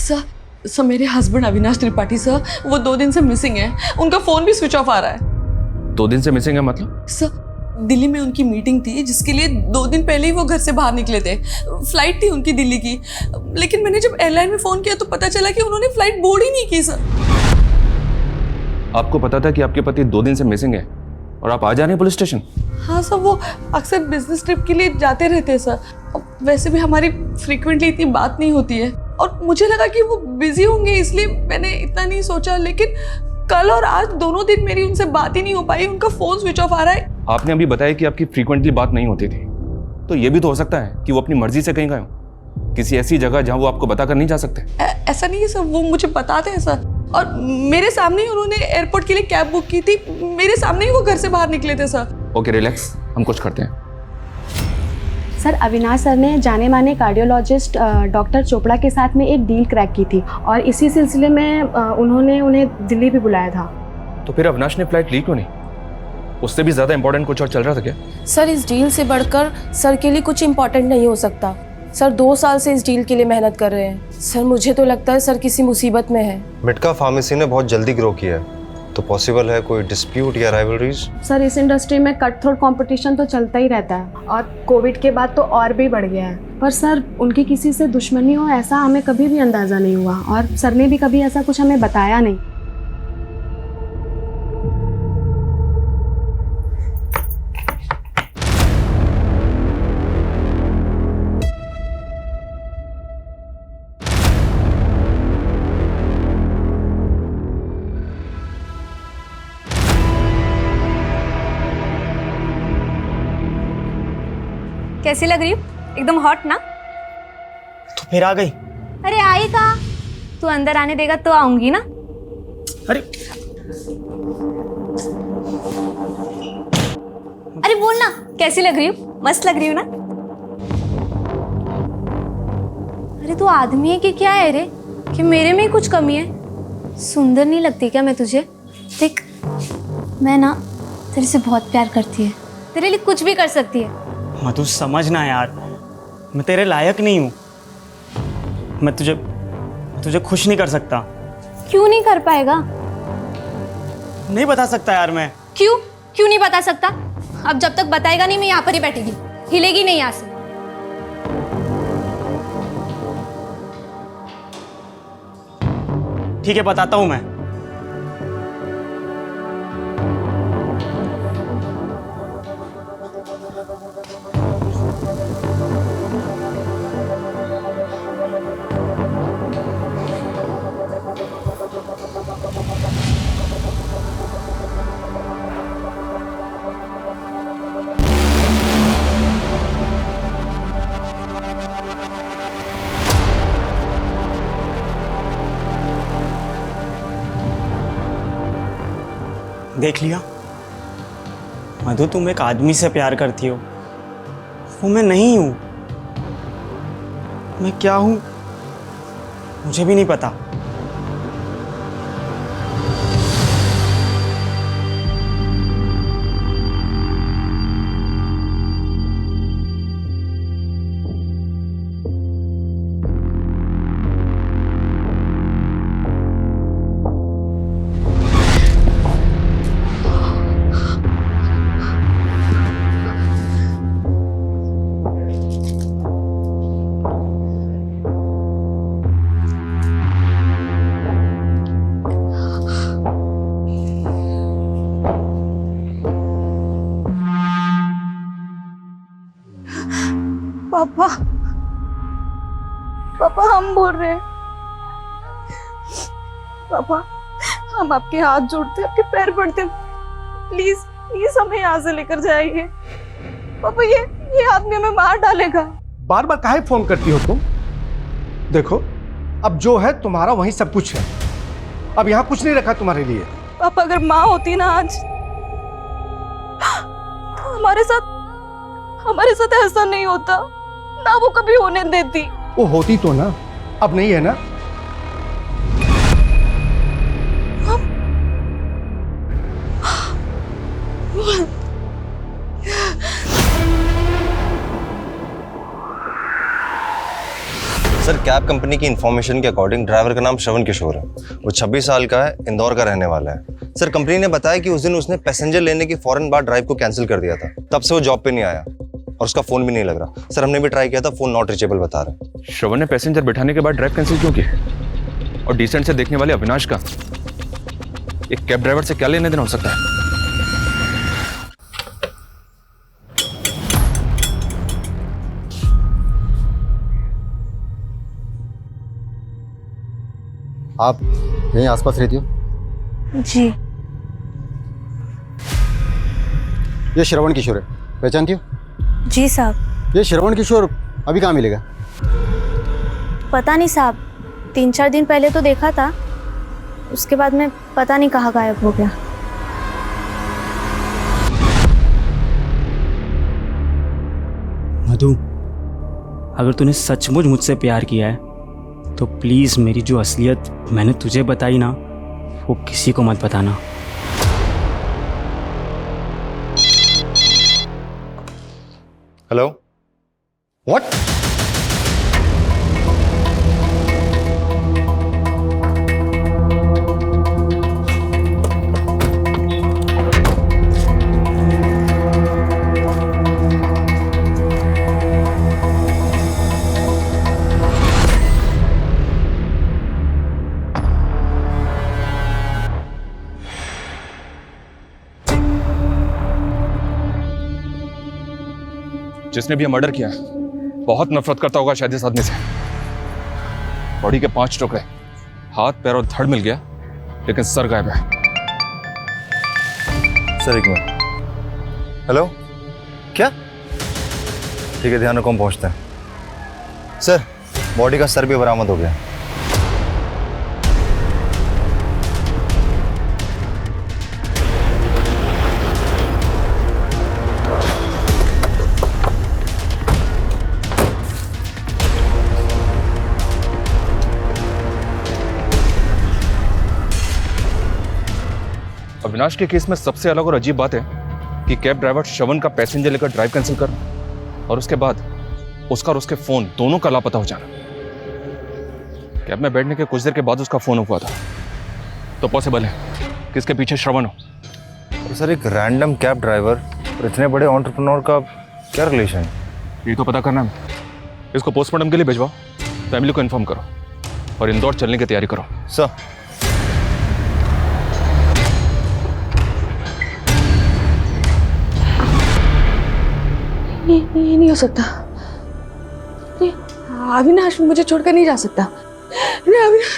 Sir मेरे हस्बैंड अविनाश त्रिपाठी सर, वो 2 दिन से मिसिंग है। उनका फोन भी स्विच ऑफ आ रहा है। 2 दिन से मिसिंग है मतलब? सर दिल्ली में उनकी मीटिंग थी जिसके लिए 2 दिन पहले ही वो घर से बाहर निकले थे। फ्लाइट थी उनकी दिल्ली की, लेकिन मैंने जब एयरलाइन में फोन किया तो पता चला कि उन्होंने फ्लाइट बोर्ड ही नहीं की सर। आपको पता था कि आपके पति 2 दिन से मिसिंग है और आप आ जा रहे हैं पुलिस स्टेशन? हाँ सर, वो अक्सर बिजनेस ट्रिप के लिए जाते रहते हैं सर। वैसे भी हमारी फ्रीक्वेंटली इतनी बात नहीं होती है और मुझे लगा कि वो बिजी होंगे इसलिए मैंने इतना नहीं सोचा, लेकिन कल और आज दोनों दिन मेरी उनसे बात ही नहीं हो पाई। उनका फोन स्विच ऑफ आ रहा है। आपने अभी बताया कि आपकी फ्रीक्वेंटली बात नहीं होती थी, तो ये भी तो हो सकता है कि वो अपनी मर्जी से कहीं गए हो, किसी ऐसी जगह जहां वो आपको बताकर नहीं जा सकते। ऐसा नहीं है सर, वो मुझे बताते हैं सर, और मेरे सामने ही उन्होंने एयरपोर्ट के लिए कैब बुक की थी। मेरे सामने ही वो घर से बाहर निकले थे सर। ओके रिलैक्स, हम कुछ करते हैं। सर अविनाश सर ने जाने माने कार्डियोलॉजिस्ट डॉक्टर चोपड़ा के साथ में एक डील क्रैक की थी और इसी सिलसिले में उन्होंने उन्हें दिल्ली भी बुलाया था। तो फिर अविनाश ने फ्लाइट ली क्यों नहीं? उससे भी ज्यादा इंपॉर्टेंट कुछ और चल रहा था क्या? सर इस डील से बढ़कर सर के लिए कुछ इम्पोर्टेंट नहीं हो सकता। सर 2 साल से इस डील के लिए मेहनत कर रहे हैं। सर मुझे तो लगता है सर किसी मुसीबत में है। मिटका फार्मेसी ने बहुत जल्दी ग्रो किया है, तो पॉसिबल है कोई डिस्प्यूट या राइवलरीज? सर इस इंडस्ट्री में कट थ्रोट कंपटीशन तो चलता ही रहता है और कोविड के बाद तो और भी बढ़ गया है। पर सर उनकी किसी से दुश्मनी हो ऐसा हमें कभी भी अंदाजा नहीं हुआ और सर ने भी कभी ऐसा कुछ हमें बताया नहीं। कैसी लग रही हूँ? एकदम हॉट ना? तो फिर आ गई? अरे आई कहाँ? तू अंदर आने देगा तो आऊंगी ना। अरे अरे बोल ना, कैसी लग रही हूँ? मस्त लग रही हूँ ना? अरे तू आदमी है कि क्या है रे, कि मेरे में ही कुछ कमी है? सुंदर नहीं लगती क्या मैं तुझे? देख मैं ना तेरे से बहुत प्यार करती है, तेरे लिए कुछ भी कर सकती है। मधु समझना यार, मैं तेरे लायक नहीं हूँ। मैं तुझे खुश नहीं कर सकता। क्यों नहीं कर पाएगा? नहीं बता सकता यार मैं। क्यों नहीं बता सकता? अब जब तक बताएगा नहीं मैं यहाँ पर ही बैठेगी, हिलेगी नहीं यहाँ से। ठीक है बताता हूँ मैं। देख लिया मधु, तुम एक आदमी से प्यार करती हो, वो मैं नहीं हूं। मैं क्या हूं मुझे भी नहीं पता। पापा हम बोल रहे हैं। पापा हम आपके हाथ जोड़ते, आपके पैर पड़ते, प्लीज प्लीज हमें यहाँ से लेकर जाइए। पापा ये आदमी हमें मार डालेगा। बार बार काहे फोन करती हो तुम? देखो अब जो है तुम्हारा वही सब कुछ है, अब यहाँ कुछ नहीं रखा तुम्हारे लिए। पापा अगर माँ होती ना आज तो हमारे साथ ऐसा नहीं होता ना, वो कभी होने देती। वो होती तो ना, अब नहीं है ना। सर कैब कंपनी की इन्फॉर्मेशन के अकॉर्डिंग ड्राइवर का नाम श्रवण किशोर है। वो 26 साल का है, इंदौर का रहने वाला है। सर कंपनी ने बताया कि उस दिन उसने पैसेंजर लेने के फौरन बाद ड्राइव को कैंसिल कर दिया था। तब से वो जॉब पे नहीं आया और उसका फोन भी नहीं लग रहा। सर हमने भी ट्राई किया था, फोन नॉट रीचेबल बता रहा है। श्रवण ने पैसेंजर बिठाने के बाद ड्राइव कैंसिल क्यों किया? और डिसेंट से देखने वाले अविनाश का एक कैब ड्राइवर से क्या लेने देना हो सकता है? आप यहीं आसपास रहती हो? जी। ये श्रवण किशोर है, पहचानती हो? जी साहब। ये श्रवण किशोर अभी कहाँ मिलेगा? पता नहीं साहब, 3-4 दिन पहले तो देखा था, उसके बाद में पता नहीं कहाँ गायब हो गया। मधु, अगर तूने सचमुच मुझसे प्यार किया है तो प्लीज मेरी जो असलियत मैंने तुझे बताई ना, वो किसी को मत बताना। Hello, what? जिसने भी ये मर्डर किया बहुत नफरत करता होगा शायद इस आदमी से। बॉडी के 5 टुकड़े, हाथ पैर और धड़ मिल गया, लेकिन सर गायब है। सर एक मिनट। हेलो, क्या? ठीक है, ध्यान रखो, हम पहुंचते हैं। सर बॉडी का सर भी बरामद हो गया। अविनाश के केस में सबसे अलग और अजीब बात है कि कैब ड्राइवर श्रवण का पैसेंजर लेकर ड्राइव कैंसिल करना और उसके बाद उसका और उसके फोन दोनों का लापता हो जाना। कैब में बैठने के कुछ देर के बाद उसका फोन हुआ था, तो पॉसिबल है कि इसके पीछे श्रवण हो। सर एक रैंडम कैब ड्राइवर और इतने बड़े एंटरप्रेन्योर का क्या रिलेशन है? ये तो पता करना है। इसको पोस्टमार्टम के लिए भिजवाओ, फैमिली को इन्फॉर्म करो और इंदौर चलने की तैयारी करो। सर ये नहीं हो सकता। अविनाश मुझे छोड़कर नहीं जा सकता। अविनाश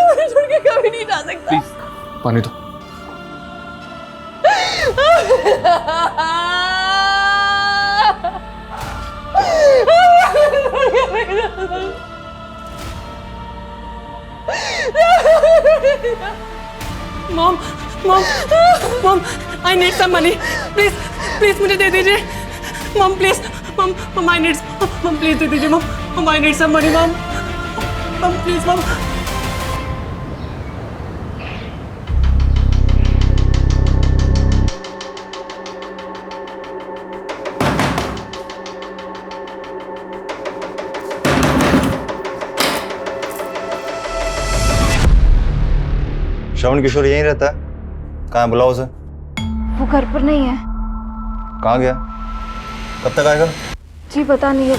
मुझे छोड़ के कभी नहीं जा सकता। प्लीज पानी दो। Mom mom mom, I need some money, please please मुझे दे दीजिए mom, please mom I need, mom please दे दीजिए mom, I need some money mom, please mom. Shravan Kishore यहीं रहता है? कहाँ है, बुलाओ उसे। वो घर पर नहीं है। कहाँ गया? कब तक आएगा? जी पता नहीं है,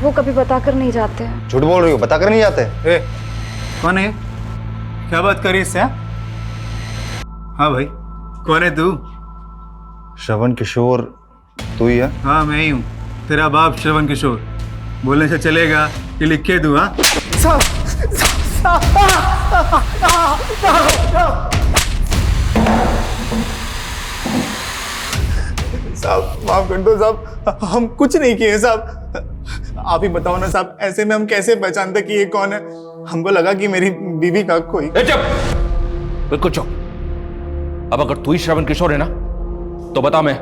वो कभी बताकर नहीं जाते। झूठ बोल रही हो, बताकर नहीं जाते? ए, कौन है? क्या बात करी इससे? हाँ भाई, कौन है तू? श्रवण किशोर तू ही है? हाँ मैं ही हूँ, तेरा बाप श्रवण किशोर। बोलने से चलेगा कि लिख के दूँ? हाँ साहब माफ कर दो साहब, हम कुछ नहीं किए साहब। आप ही बताओ ना साहब, ऐसे में हम कैसे पहचानते कि ये कौन है? हमको लगा कि मेरी बीवी का कोई। बिल्कुल चुप। अब अगर तू ही श्रवण किशोर है ना, तो बता, मैं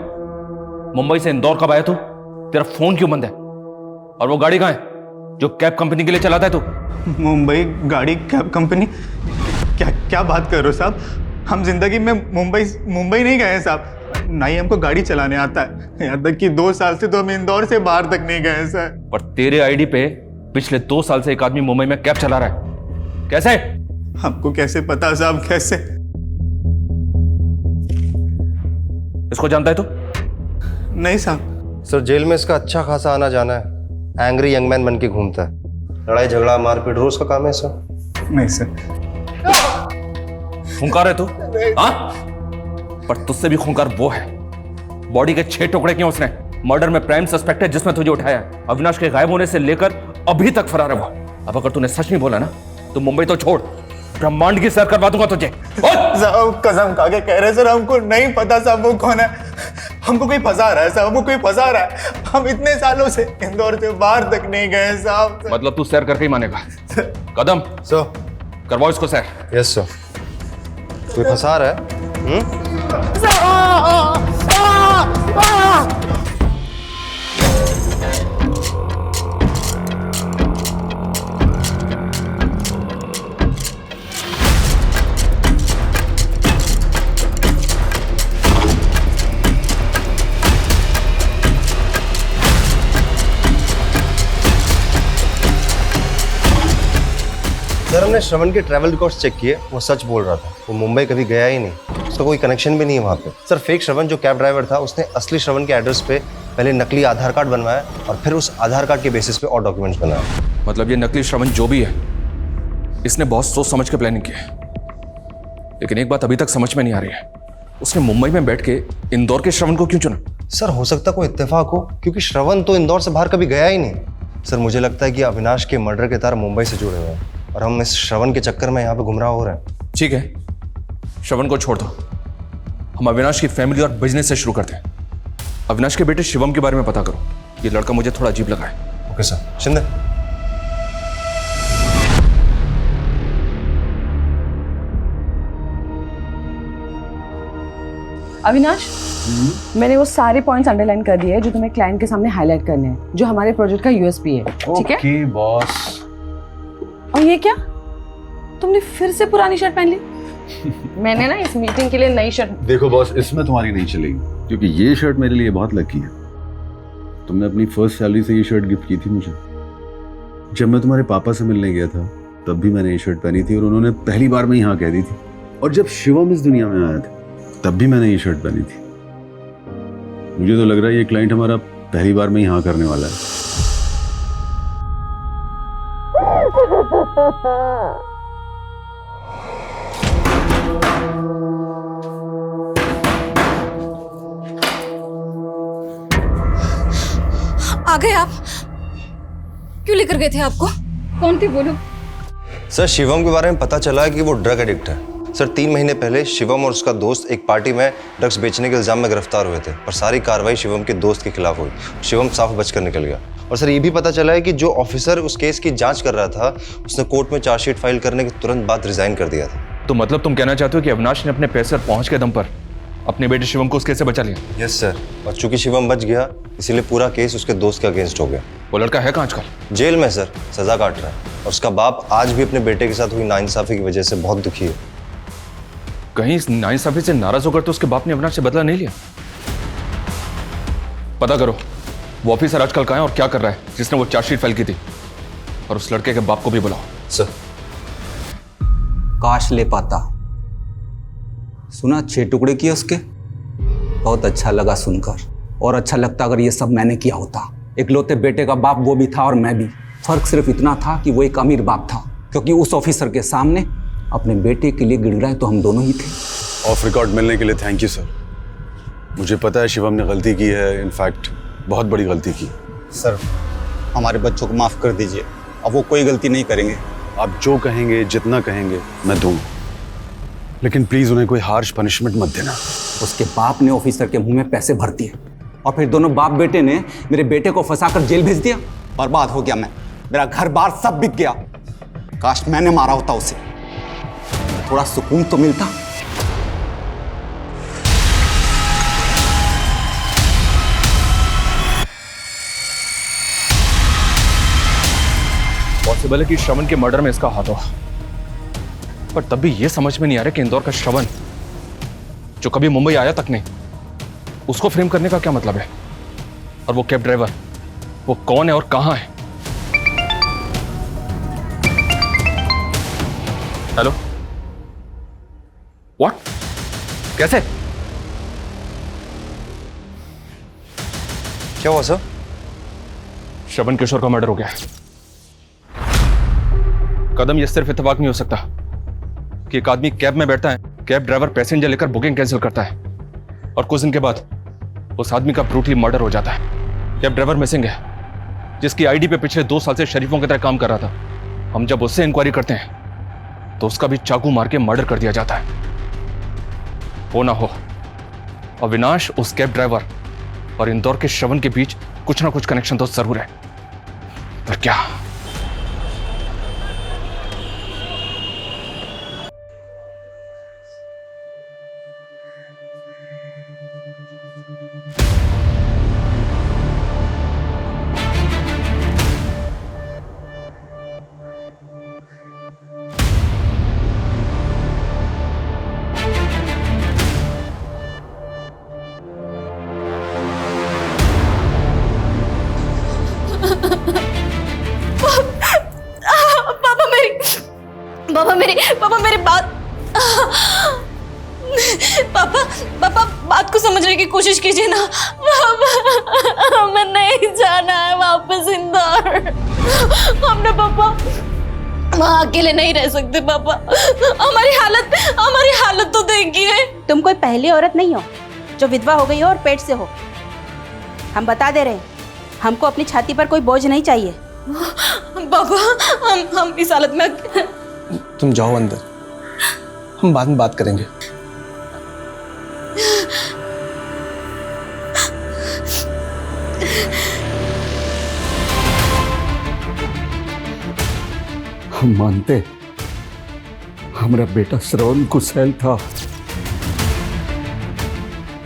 मुंबई से इंदौर कब आया तू? तेरा फोन क्यों बंद है? और वो गाड़ी कहाँ है जो कैब कंपनी के लिए चलाता है तू? मुंबई गाड़ी कैब कंपनी? क्या क्या बात कर रहे हो साहब? हम जिंदगी में मुंबई नहीं गए साहब, ना ही हमको गाड़ी चलाने आता है। यहाँ तक कि 2 साल से तो हम इंदौर से बाहर तक नहीं गए सर। पर तेरे आईडी पे पिछले 2 साल से एक आदमी मुंबई में कैब चला रहा है। कैसे? हमको कैसे पता साहब, कैसे? इसको जानता है तू? नहीं साहब। सर जेल में इसका अच्छा खासा आना जाना है। एंग्री यंग मैन बन के घूमता है। लड़ाई झगड़ा मारपीट रोज का काम है सर। नहीं सर। खूंखार है तू? हाँ? पर तुझसे भी खूंखार वो है। बॉडी के 6 टुकड़े किए उसने। मर्डर में प्राइम सस्पेक्ट है जिसमें तुझे उठाया। अविनाश के गायब होने से लेकर अभी तक फरार है वो। अब अगर तूने सच नहीं बोला ना तो मुंबई तो छोड़, ब्रह्मांड की सैर करवा दूंगा तुझे। साहब कसम खा के कह रहे सर, हमको नहीं पता साहब वो कौन है। हमको कोई फंसा रहा है साहब, हमको कोई फंसा रहा है। हम इतने सालों से इंदौर से बाहर तक नहीं गए साहब। मतलब तू सैर करके ही मानेगा? कदम सर करवाओ इसको सैर। Yes sir. कोई फंसा रहा है? सर हमने श्रवण के ट्रैवल रिकॉर्ड्स चेक किए, वो सच बोल रहा था। वो मुंबई कभी गया ही नहीं, उसका कोई कनेक्शन भी नहीं है वहाँ पे। सर फेक श्रवण जो कैब ड्राइवर था उसने असली श्रवण के एड्रेस पे पहले नकली आधार कार्ड बनवाया और फिर उस आधार कार्ड के बेसिस पे और डॉक्यूमेंट्स बनाया। मतलब ये नकली श्रवण जो भी है इसने बहुत सोच समझ के प्लानिंग की है। लेकिन एक बात अभी तक समझ में नहीं आ रही है, उसने मुंबई में बैठ के इंदौर के श्रवण को क्यों चुना? सर हो सकता कोई इत्तेफाक हो, क्योंकि श्रवण तो इंदौर से बाहर कभी गया ही नहीं। सर मुझे लगता है कि अविनाश के मर्डर के तार मुंबई से जुड़े हुए हैं और हम इस श्रवण के चक्कर में यहाँ पे गुमराह हो रहे हैं। ठीक है, श्रवण को छोड़ दो, हम अविनाश की फैमिली और बिजनेस से शुरू करते हैं। अविनाश के बेटे शिवम के बारे में पता करो, ये लड़का मुझे थोड़ा अजीब लगा है। Okay sir. शिंदे। अविनाश, मैंने वो सारे पॉइंट्स अंडरलाइन कर दिए हैं जो तुम्हें क्लाइंट के सामने हाईलाइट करने हैं, जो हमारे प्रोजेक्ट का यूएसपी है। ठीक है? Okay boss. और ये क्या, तुमने फिर से पुरानी शर्ट पहन ली? मैंने ना इस मीटिंग के लिए नई शर्ट। देखो बॉस, इसमें तुम्हारी नहीं चलेगी, क्योंकि ये शर्ट मेरे लिए बहुत लकी है। तुमने अपनी फर्स्ट सैलरी से ये शर्ट गिफ्ट की थी मुझे। जब मैं तुम्हारे पापा से मिलने गया था तब भी मैंने ये शर्ट पहनी थी और उन्होंने पहली बार में यहाँ कह दी थी। और जब शिवम इस दुनिया में आया था तब भी मैंने ये शर्ट पहनी थी। मुझे तो लग रहा है ये क्लाइंट हमारा पहली बार में यहाँ करने वाला है। आ गए आप? क्यों लेकर गए थे आपको? कौन थी बोलो? सर शिवम के बारे में पता चला है कि वो ड्रग एडिक्ट है। सर 3 महीने पहले शिवम और उसका दोस्त एक पार्टी में ड्रग्स बेचने के इल्जाम में गिरफ्तार हुए थे और सारी कार्रवाई शिवम के दोस्त के खिलाफ हुई। शिवम साफ बचकर निकल गया। और सर ये भी पता चला है कि जो ऑफिसर उस केस की जांच कर रहा था उसने कोर्ट में चार्जशीट फाइल करने के तुरंत बाद रिजाइन कर दिया था। तो मतलब तुम कहना चाहते हो कि अविनाश ने अपने पैसे और पहुंच के दम पर अपने बेटे शिवम को उस केस से बचा लिया? Yes sir. और चूंकि शिवम बच गया इसीलिए पूरा केस उसके दोस्त के अगेंस्ट हो गया। वो लड़का है कहाँ आजकल? जेल में सर, सजा काट रहा है। और उसका बाप आज भी अपने बेटे के साथ हुई नाइंसाफी की वजह से बहुत दुखी है। कहीं इस नाइंसाफी से नाराज होकर तो उसके बाप ने अविनाश से बदला नहीं लिया? पता करो वो ऑफिसर आजकल कहाँ है और क्या कर रहा है जिसने वो चार्जशीट फाइल की थी, और उस लड़के के बाप को भी बुलाओ। सर। काश ले पाता। सुना 6 टुकड़े किए उसके, बहुत अच्छा लगा सुनकर। और अच्छा लगता अगर ये सब मैंने किया होता। इकलौते बेटे का बाप वो भी था और मैं भी। फर्क सिर्फ इतना था कि वो एक अमीर बाप था, क्योंकि उस ऑफिसर के सामने अपने बेटे के लिए गिड़गिड़ाए तो हम दोनों ही थे। ऑफ रिकॉर्ड मिलने के लिए थैंक यू सर। मुझे पता है शिवम ने गलती की है, इनफैक्ट बहुत बड़ी गलती की। सर हमारे बच्चों को माफ कर दीजिए, अब वो कोई गलती नहीं करेंगे। आप जो कहेंगे, जितना कहेंगे मैं दूंगा, लेकिन प्लीज उन्हें कोई हार्श पनिशमेंट मत देना। उसके बाप ने ऑफिसर के मुंह में पैसे भर दिए और फिर दोनों बाप बेटे ने मेरे बेटे को फंसाकर जेल भेज दिया। बर्बाद हो गया मैं, मेरा घर बार सब बिक गया। काश मैंने मारा होता उसे, थोड़ा सुकून तो मिलता। पॉसिबल है कि श्रवण के मर्डर में इसका हाथ हो, पर तब भी यह समझ में नहीं आ रहा कि इंदौर का श्रवण जो कभी मुंबई आया तक नहीं, उसको फ्रेम करने का क्या मतलब है? और वो कैब ड्राइवर वो कौन है और कहां है? Hello, what? कैसे? क्या हुआ सर? श्रवण किशोर का मर्डर हो गया है। कदम, ये सिर्फ इत्तेफाक नहीं हो सकता कि एक आदमी कैब में बैठता है, कैब ड्राइवर पैसेंजर लेकर बुकिंग कैंसिल करता है और कुछ दिन के बाद उस आदमी का ब्रूटली मर्डर हो जाता है। कैब ड्राइवर मिसिंग है, जिसकी आईडी पे पिछले 2 साल से शरीफों की तरह काम कर रहा था। हम जब उससे इंक्वायरी करते हैं तो उसका भी चाकू मार के मर्डर कर दिया जाता है। हो ना हो, अविनाश, उस कैब ड्राइवर और इंदौर के श्रवण के बीच कुछ ना कुछ कनेक्शन तो जरूर है, पर क्या? पापा मेरी बात, पापा बात को समझने की कोशिश कीजिए ना। पापा, हमें नहीं जाना है वापस इंदौर। हमने पापा वहाँ अकेले नहीं रह सकते। पापा, हमारी हालत तो देखिए। तुम कोई पहली औरत नहीं हो जो विधवा हो गई हो और पेट से हो। हम बता दे रहे हैं, हमको अपनी छाती पर कोई बोझ नहीं चाहिए। पापा, हम इस हालत में। तुम जाओ अंदर, हम बाद में बात करेंगे। हम मानते हमारा बेटा श्रवण कुशल था,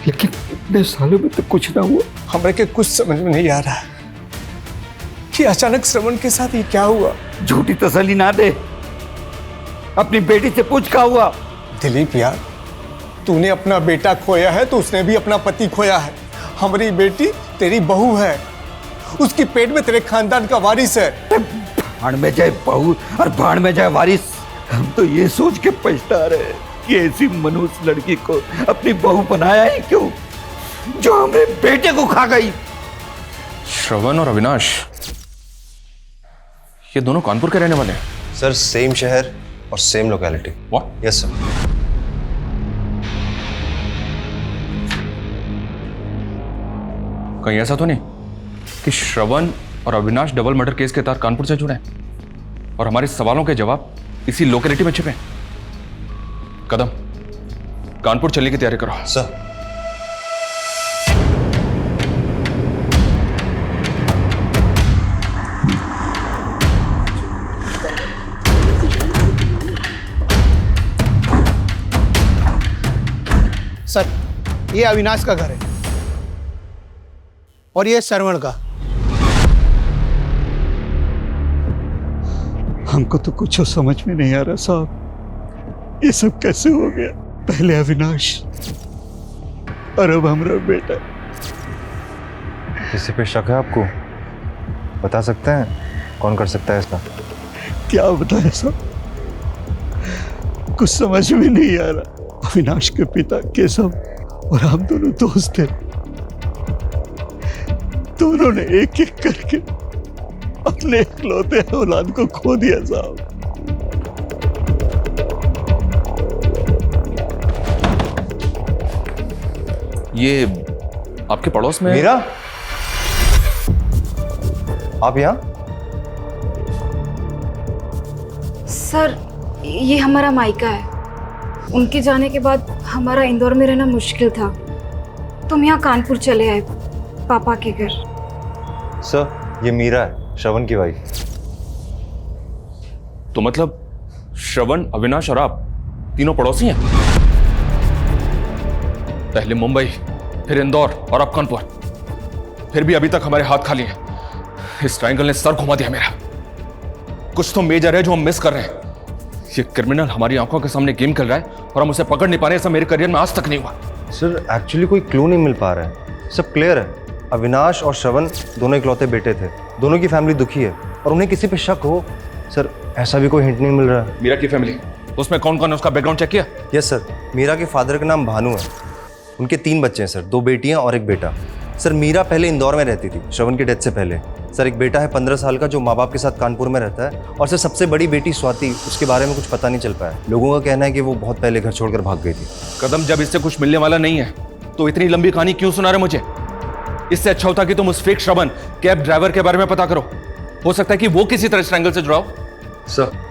लेकिन इतने सालों में तो कुछ ना हुआ। हमें के कुछ समझ में नहीं आ रहा कि अचानक श्रवण के साथ ये क्या हुआ। झूठी तसल्ली ना दे, अपनी बेटी से पूछ क्या हुआ। दिलीप यार, तूने अपना बेटा खोया है तो उसने भी अपना पति खोया है। हमारी बेटी तेरी बहू है, उसकी पेट में तेरे खानदान का वारिस है। भाड़ में जाए बहू और भाड़ में जाए वारिस। हम तो ये सोच के पछता रहे कि ऐसी मनुष्य लड़की को अपनी बहू बनाया ही क्यों, जो हमारे बेटे को खा गई। श्रवण और अविनाश, ये दोनों कानपुर के रहने वाले हैं? सर सेम शहर और same locality. What? Yes sir. कहीं ऐसा तो नहीं कि श्रवण और अविनाश डबल मर्डर केस के तहत कानपुर से जुड़े हैं और हमारे सवालों के जवाब इसी लोकेलिटी में छिपे? कदम, कानपुर चलने की तैयारी करो। सर। सर, ये अविनाश का घर है और ये श्रवण का। हमको तो कुछ समझ में नहीं आ रहा साहब, ये सब कैसे हो गया। पहले अविनाश और अब हमारा बेटा। किसी पे शक है आपको? बता सकते हैं कौन कर सकता है इसका? क्या बताएं साहब, कुछ समझ में नहीं आ रहा। अविनाश के पिता केशव और हम दोनों दोस्त थे। दोनों ने एक एक करके अपने इकलौते औलाद को खो दिया साहब। ये आपके पड़ोस में? मीरा, आप यहाँ? सर, ये हमारा मायका है। उनके जाने के बाद हमारा इंदौर में रहना मुश्किल था, तो हम यहाँ कानपुर चले आए पापा के घर। सर, ये मीरा है, श्रवण की वाइफ। तो मतलब श्रवण, अविनाश और आप तीनों पड़ोसी हैं? पहले मुंबई, फिर इंदौर और अब कानपुर, फिर भी अभी तक हमारे हाथ खाली हैं। इस ट्रायंगल ने सर घुमा दिया मेरा। कुछ तो मेजर है जो हम मिस कर रहे हैं। ये क्रिमिनल हमारी आंखों के सामने गेम खेल रहा है और हम उसे पकड़ नहीं पा रहे। ऐसा मेरे करियर में आज तक नहीं हुआ। सर, एक्चुअली कोई क्लू नहीं मिल पा रहा है। सब क्लियर है। अविनाश और श्रवण दोनों इकलौते बेटे थे। दोनों की फैमिली दुखी है और उन्हें किसी पे शक हो, सर ऐसा भी कोई हिंट नहीं मिल रहा है। मीरा की फैमिली उसमें कौन कौन है उसका बैकग्राउंड चेक किया? यस सर, मीरा के फादर का नाम भानु है। उनके 3 बच्चे हैं सर, 2 बेटियां और 1 बेटा। सर मीरा पहले इंदौर में रहती थी श्रवण की डेथ से पहले। सर एक बेटा है 15 साल का जो माँ बाप के साथ कानपुर में रहता है। और सर सबसे बड़ी बेटी स्वाति, उसके बारे में कुछ पता नहीं चल पाया। लोगों का कहना है कि वो बहुत पहले घर छोड़कर भाग गई थी। कदम, जब इससे कुछ मिलने वाला नहीं है तो इतनी लंबी कहानी क्यों सुना रहे मुझे? इससे अच्छा होता कि तुम उस फेक श्रवण कैब ड्राइवर के बारे में पता करो। हो सकता है कि वो किसी तरह ट्रायंगल से जुड़ा हो। सर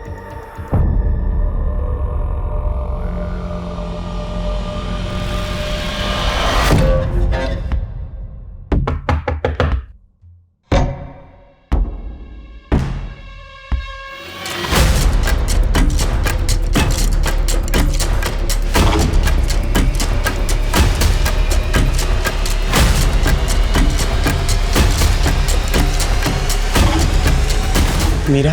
मीरा,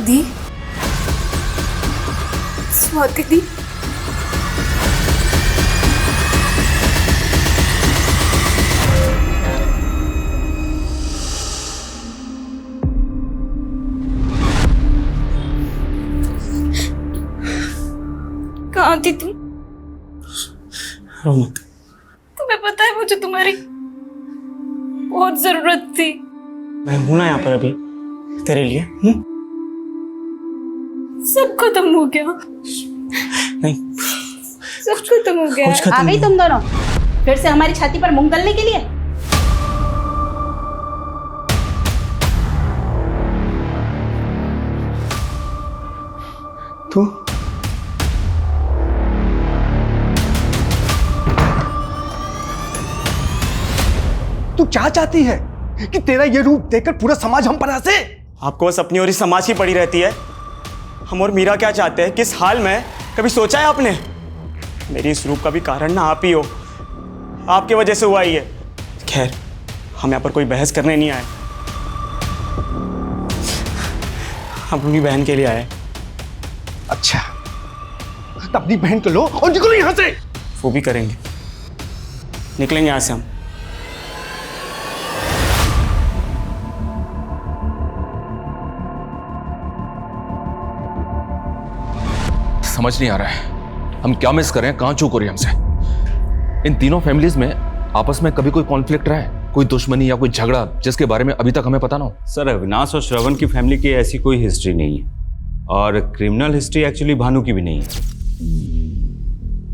दी, स्वाति दी, कहाँ थी तुम? रो मत। तुम्हें पता है मुझे तुम्हारी बहुत जरूरत थी। मैं हूं ना यहाँ पर अभी तेरे लिए। सब खत्म हो गया। नहीं, सब खत्म हो गया। आ गई तुम दोनों फिर से हमारी छाती पर मूंग गलने के लिए? तू क्या चाहती है कि तेरा ये रूप देखकर पूरा समाज हम पर हंसे? आपको बस अपनी और इस समाज की पड़ी रहती है। हम और मीरा क्या चाहते हैं, किस हाल में, कभी सोचा है आपने? मेरी इस रूप का भी कारण ना आप ही हो, आपकी वजह से हुआ ही है। खैर, हम यहाँ पर कोई बहस करने नहीं आए, हम अपनी बहन के लिए आए। अच्छा, तो अपनी बहन को लो और निकलो यहाँ से। वो भी करेंगे, निकलेंगे यहाँ से हम। समझ नहीं आ रहा है हम क्या मिस कर रहे हैं, कहां चूक हो रही है हमसे। इन तीनों फैमिलीज में आपस में कभी कोई कॉन्फ्लिक्ट रहा है, कोई दुश्मनी या कोई झगड़ा जिसके बारे में अभी तक हमें पता ना हो? सर अविनाश और श्रवण की फैमिली की ऐसी कोई हिस्ट्री नहीं है, और क्रिमिनल हिस्ट्री एक्चुअली भानु की भी नहीं है।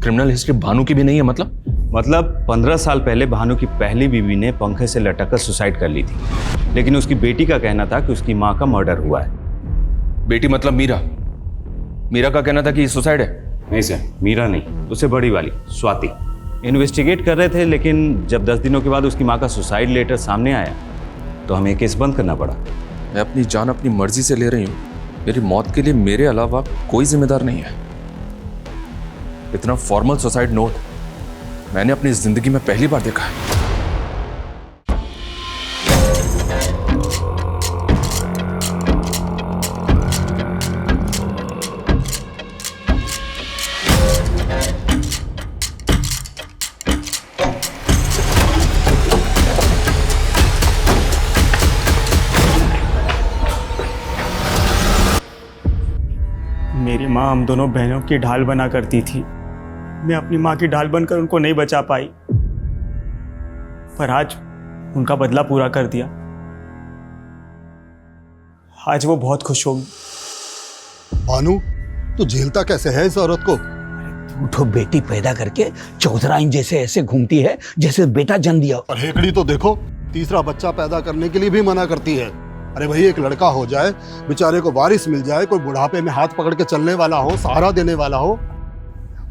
क्रिमिनल हिस्ट्री भानु की भी नहीं है मतलब 15 साल पहले भानु की पहली बीवी ने पंखे से लटककर सुसाइड कर ली थी, लेकिन उसकी बेटी का कहना था कि उसकी माँ का मर्डर हुआ है। बेटी मतलब मीरा? मीरा का कहना था कि सुसाइड है। नहीं सर, मीरा नहीं, उससे बड़ी वाली स्वाति। इन्वेस्टिगेट कर रहे थे, लेकिन जब 10 दिनों के बाद उसकी माँ का सुसाइड लेटर सामने आया तो हमें केस बंद करना पड़ा। मैं अपनी जान अपनी मर्जी से ले रही हूँ, मेरी मौत के लिए मेरे अलावा कोई जिम्मेदार नहीं है। इतना फॉर्मल सुसाइड नोट मैंने अपनी जिंदगी में पहली बार देखा है। मेरी माँ हम दोनों बहनों की ढाल बना करती थी। मैं अपनी माँ की ढाल बनकर उनको नहीं बचा पाई, पर आज उनका बदला पूरा कर दिया। आज वो बहुत खुश होगी। भानु, तू झेलता कैसे है इस औरत को? तू तो बेटी पैदा करके चौधराइन जैसे ऐसे घूमती है जैसे बेटा जन्म दिया। और हेकड़ी तो देखो, तीसरा बच्चा पैदा करने के लिए भी मना करती है। अरे भाई, एक लड़का हो जाए, बेचारे को वारिस मिल जाए, कोई बुढ़ापे में हाथ पकड़ के चलने वाला हो, सहारा देने वाला हो।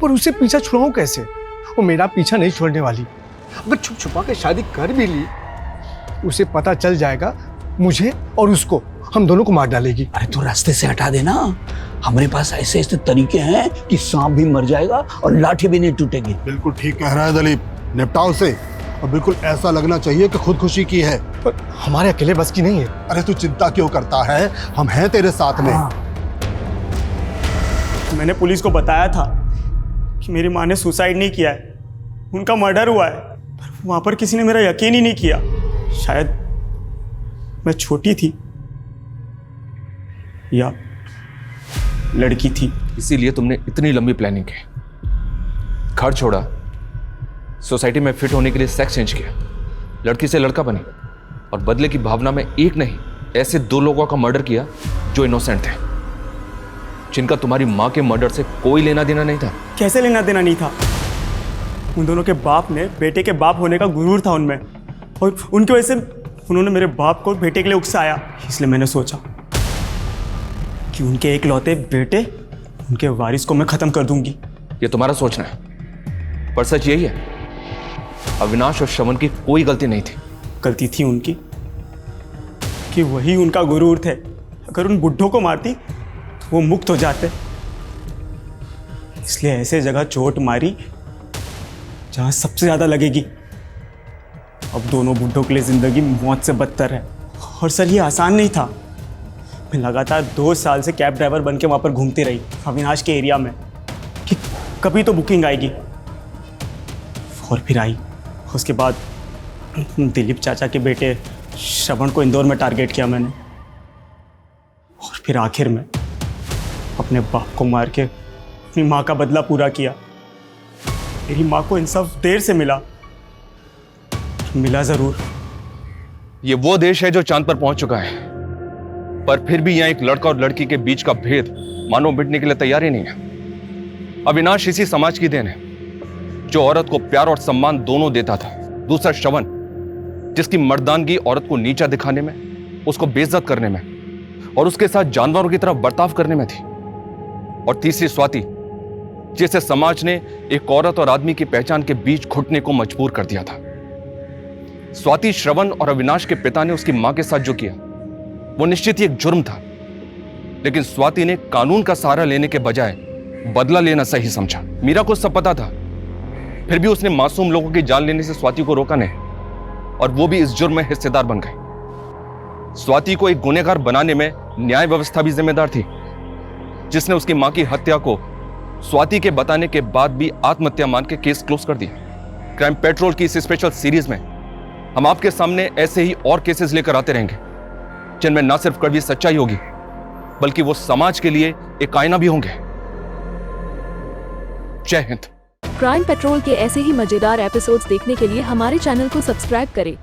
पर उसे पीछा छुड़ाऊं कैसे? वो मेरा पीछा नहीं छोड़ने वाली। अगर छुप छुपा के शादी कर भी ली, उसे पता चल जाएगा, मुझे और उसको, हम दोनों को मार डालेगी। अरे तो रास्ते से हटा देना। हमारे पास ऐसे ऐसे तरीके हैं कि सांप भी मर जाएगा और लाठी भी नहीं टूटेगी। बिल्कुल ठीक कह रहा है दलीप, निपटाओ से। और बिल्कुल ऐसा लगना चाहिए कि खुदकुशी की है। पर हमारे अकेले बस की नहीं है। अरे तू चिंता क्यों करता है, हम हैं तेरे साथ में। मैंने पुलिस को बताया था कि मेरी माँ ने सुसाइड नहीं किया है, उनका मर्डर हुआ है। वहां पर किसी ने मेरा यकीन ही नहीं किया। शायद मैं छोटी थी या लड़की थी। इसीलिए तुमने इतनी लंबी प्लानिंग की, घर छोड़ा, सोसाइटी में फिट होने के लिए सेक्स चेंज किया, लड़की से लड़का बनी और बदले की भावना में एक नहीं ऐसे 2 लोगों का मर्डर किया जो इनोसेंट थे, जिनका तुम्हारी मां के मर्डर से कोई लेना देना नहीं था। कैसे लेना देना नहीं था? उन दोनों के बाप ने बेटे के बाप होने का गुरूर था उनमें, और उनकी वजह से उन्होंने मेरे बाप को बेटे के लिए उकसाया। इसलिए मैंने सोचा कि उनके एकलौते बेटे, उनके वारिस को मैं खत्म कर दूंगी। ये तुम्हारा सोचना है, पर सच यही है, अविनाश और श्रवण की कोई गलती नहीं थी। गलती थी उनकी कि वही उनका गुरूर थे। अगर उन बुड्ढों को मारती तो वो मुक्त हो जाते, इसलिए ऐसे जगह चोट मारी जहां सबसे ज्यादा लगेगी। अब दोनों बुड्ढों के लिए जिंदगी मौत से बदतर है। और सर, ये आसान नहीं था। मैं लगातार 2 साल से कैब ड्राइवर बन के वहां पर घूमती रही अविनाश के एरिया में कि कभी तो बुकिंग आएगी, और फिर आई। उसके बाद दिलीप चाचा के बेटे श्रवण को इंदौर में टारगेट किया मैंने, और फिर आखिर में अपने बाप को मार के अपनी माँ का बदला पूरा किया। मेरी माँ को इंसाफ देर से मिला जरूर। ये वो देश है जो चांद पर पहुंच चुका है, पर फिर भी यहां एक लड़का और लड़की के बीच का भेद मानो मिटने के लिए तैयार ही नहीं है। अविनाश इसी समाज की देन है जो औरत को प्यार और सम्मान दोनों देता था। दूसरा श्रवण, जिसकी मर्दानगी औरत को नीचा दिखाने में, उसको बेइज्जत करने में और उसके साथ जानवरों की तरह बर्ताव करने में थी। और तीसरी स्वाति, जिसे समाज ने एक औरत और आदमी की पहचान के बीच घुटने को मजबूर कर दिया था। स्वाति, श्रवण और अविनाश के पिता ने उसकी मां के साथ जो किया वो निश्चित ही एक जुर्म था, लेकिन स्वाति ने कानून का सहारा लेने के बजाय बदला लेना सही समझा। मीरा को सब पता था, फिर भी उसने मासूम लोगों की जान लेने से स्वाति को रोका नहीं, और वो भी इस जुर्म में हिस्सेदार बन गई। स्वाति को एक गुनहगार बनाने में न्याय व्यवस्था भी जिम्मेदार थी, जिसने उसकी मां की हत्या को स्वाति के बताने के बाद भी आत्महत्या मान के केस क्लोज कर दिया। क्राइम पेट्रोल की इस स्पेशल सीरीज में हम आपके सामने ऐसे ही और केसेस लेकर आते रहेंगे, जिनमें ना सिर्फ कड़वी सच्चाई होगी, बल्कि वो समाज के लिए एक आईना भी होंगे। जय हिंद। क्राइम पेट्रोल के ऐसे ही मजेदार एपिसोड्स देखने के लिए हमारे चैनल को सब्सक्राइब करें